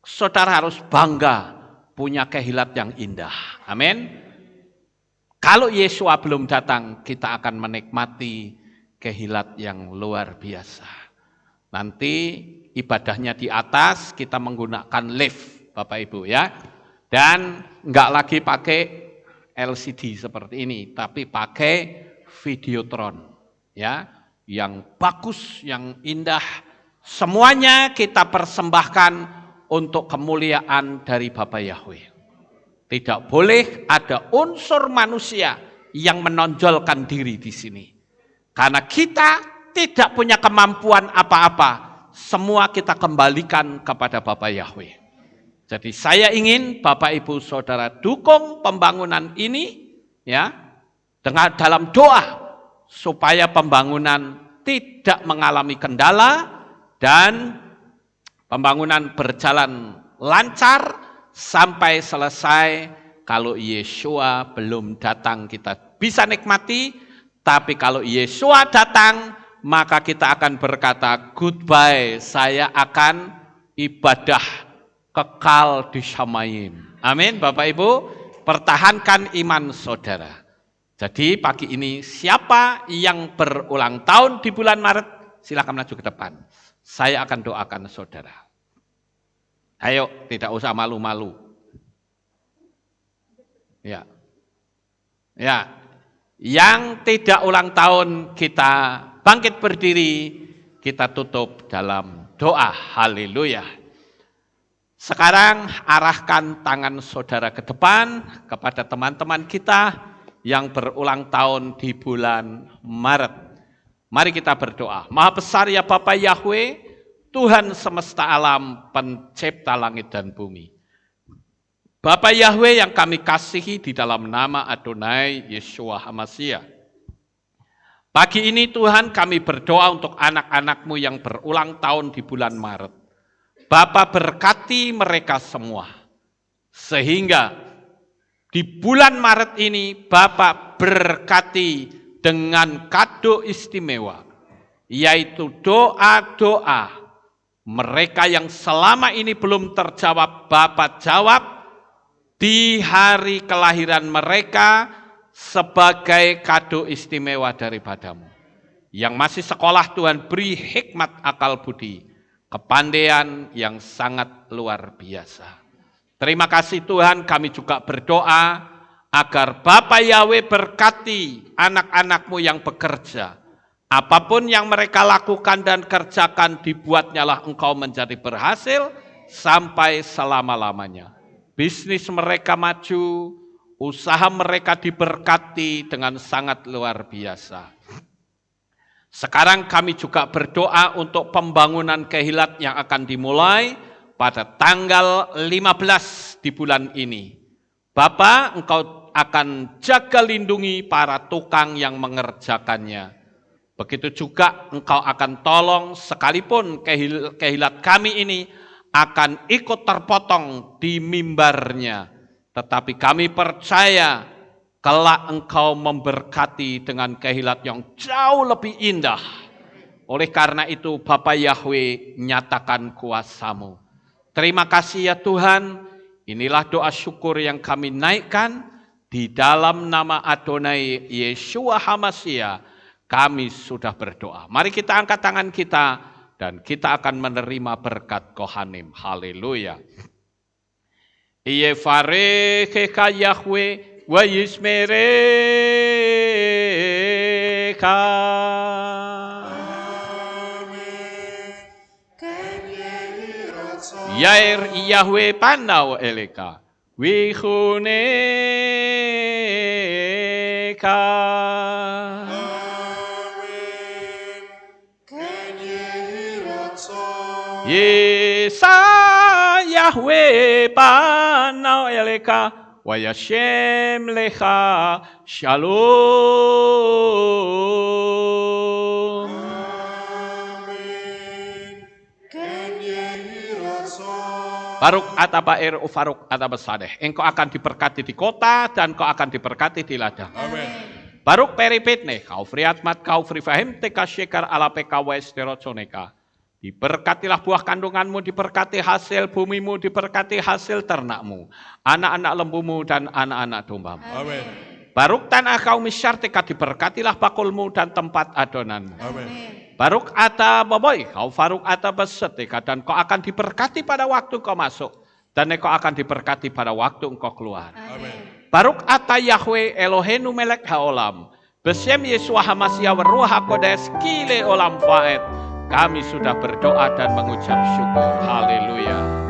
Saudara harus bangga punya Kehilat yang indah. Amin. Kalau Yesua belum datang, kita akan menikmati kehilat yang luar biasa. Nanti ibadahnya di atas, kita menggunakan lift, Bapak Ibu ya. Dan enggak lagi pakai LCD seperti ini, tapi pakai Videotron ya, yang bagus, yang indah. Semuanya kita persembahkan untuk kemuliaan dari Bapa Yahweh. Tidak boleh ada unsur manusia yang menonjolkan diri di sini. Karena kita tidak punya kemampuan apa-apa. Semua kita kembalikan kepada Bapa Yahweh. Jadi saya ingin Bapak Ibu Saudara dukung pembangunan ini ya dengan dalam doa supaya pembangunan tidak mengalami kendala dan pembangunan berjalan lancar sampai selesai. Kalau Yeshua belum datang kita bisa nikmati, tapi kalau Yeshua datang maka kita akan berkata goodbye, saya akan ibadah kekal di Shamayim. Amin Bapak Ibu, pertahankan iman saudara. Jadi pagi ini siapa yang berulang tahun di bulan Maret, silakan maju ke depan. Saya akan doakan saudara. Ayo, tidak usah malu-malu. Ya. Ya. Yang tidak ulang tahun kita bangkit berdiri, kita tutup dalam doa. Haleluya. Sekarang arahkan tangan saudara ke depan kepada teman-teman kita yang berulang tahun di bulan Maret. Mari kita berdoa. Maha besar ya Bapa Yahweh, Tuhan semesta alam, pencipta langit dan bumi. Bapa Yahweh yang kami kasihi di dalam nama Adonai Yeshua HaMashiach. Pagi ini Tuhan kami berdoa untuk anak-anak-Mu yang berulang tahun di bulan Maret. Bapa berkati mereka semua. Sehingga di bulan Maret ini Bapa berkati dengan kado istimewa. Yaitu doa-doa mereka yang selama ini belum terjawab, Bapa jawab di hari kelahiran mereka sebagai kado istimewa daripadamu. Yang masih sekolah Tuhan beri hikmat akal budi, kepandaian yang sangat luar biasa. Terima kasih Tuhan, kami juga berdoa agar Bapa Yahweh berkati anak-anak-Mu yang bekerja. Apapun yang mereka lakukan dan kerjakan, dibuatnyalah Engkau menjadi berhasil sampai selama-lamanya. Bisnis mereka maju, usaha mereka diberkati dengan sangat luar biasa. Sekarang kami juga berdoa untuk pembangunan kehilat yang akan dimulai pada tanggal 15 di bulan ini. Bapa, Engkau akan jaga lindungi para tukang yang mengerjakannya. Begitu juga Engkau akan tolong sekalipun kehilat kami ini akan ikut terpotong di mimbarnya. Tetapi kami percaya kelak Engkau memberkati dengan kehilat yang jauh lebih indah. Oleh karena itu Bapa Yahweh nyatakan kuasa-Mu. Terima kasih ya Tuhan, inilah doa syukur yang kami naikkan di dalam nama Adonai Yeshua HaMashiach. Kami sudah berdoa. Mari kita angkat tangan kita dan kita akan menerima berkat Kohanim. Haleluya. Yevarechecha Yahweh wa yismerecha. Yair Yahweh panau eleka wichuneka. Yesa Yahweh panau eleka wa yashem lecha shalom. Baruk atabair ufaruk atabasadeh. Engkau akan diberkati di kota dan kau akan diberkati di ladang. Amin. Baruk peripitne kau friatmat kau frifahim teka syekar ala peka wa esteroconeka. Diberkatilah buah kandunganmu, diberkati hasil bumimu, diberkati hasil ternakmu, anak-anak lembumu dan anak-anak dombamu. Amin. Baruk tanah kau misyartika, diberkatilah bakulmu dan tempat adonanmu. Baruk ata baboy, kau faruk ata besetika, dan kau akan diberkati pada waktu kau masuk, dan kau akan diberkati pada waktu engkau keluar. Baruk ata Yahweh Elohenu melek haolam, besem Yesua Hamasya Ruach HaKodes kile olam faed. Kami sudah berdoa dan mengucap syukur. Haleluya.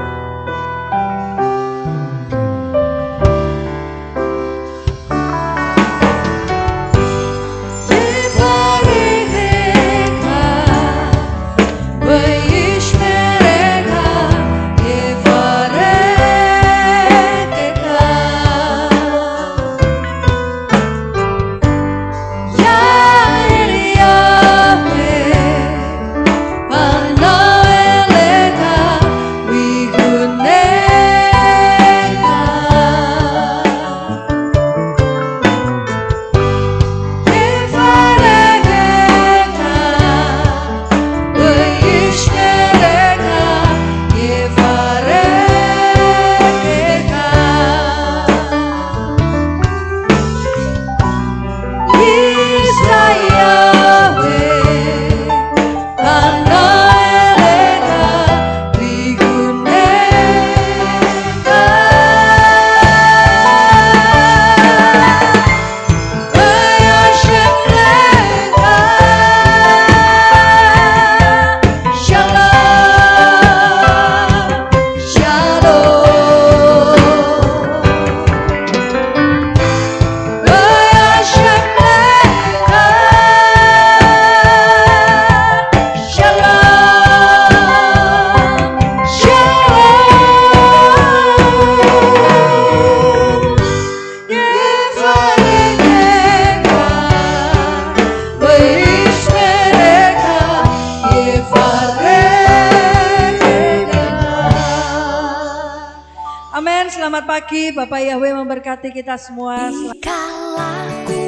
Amin, selamat pagi, Bapak Yahweh memberkati kita semua. Dikala ku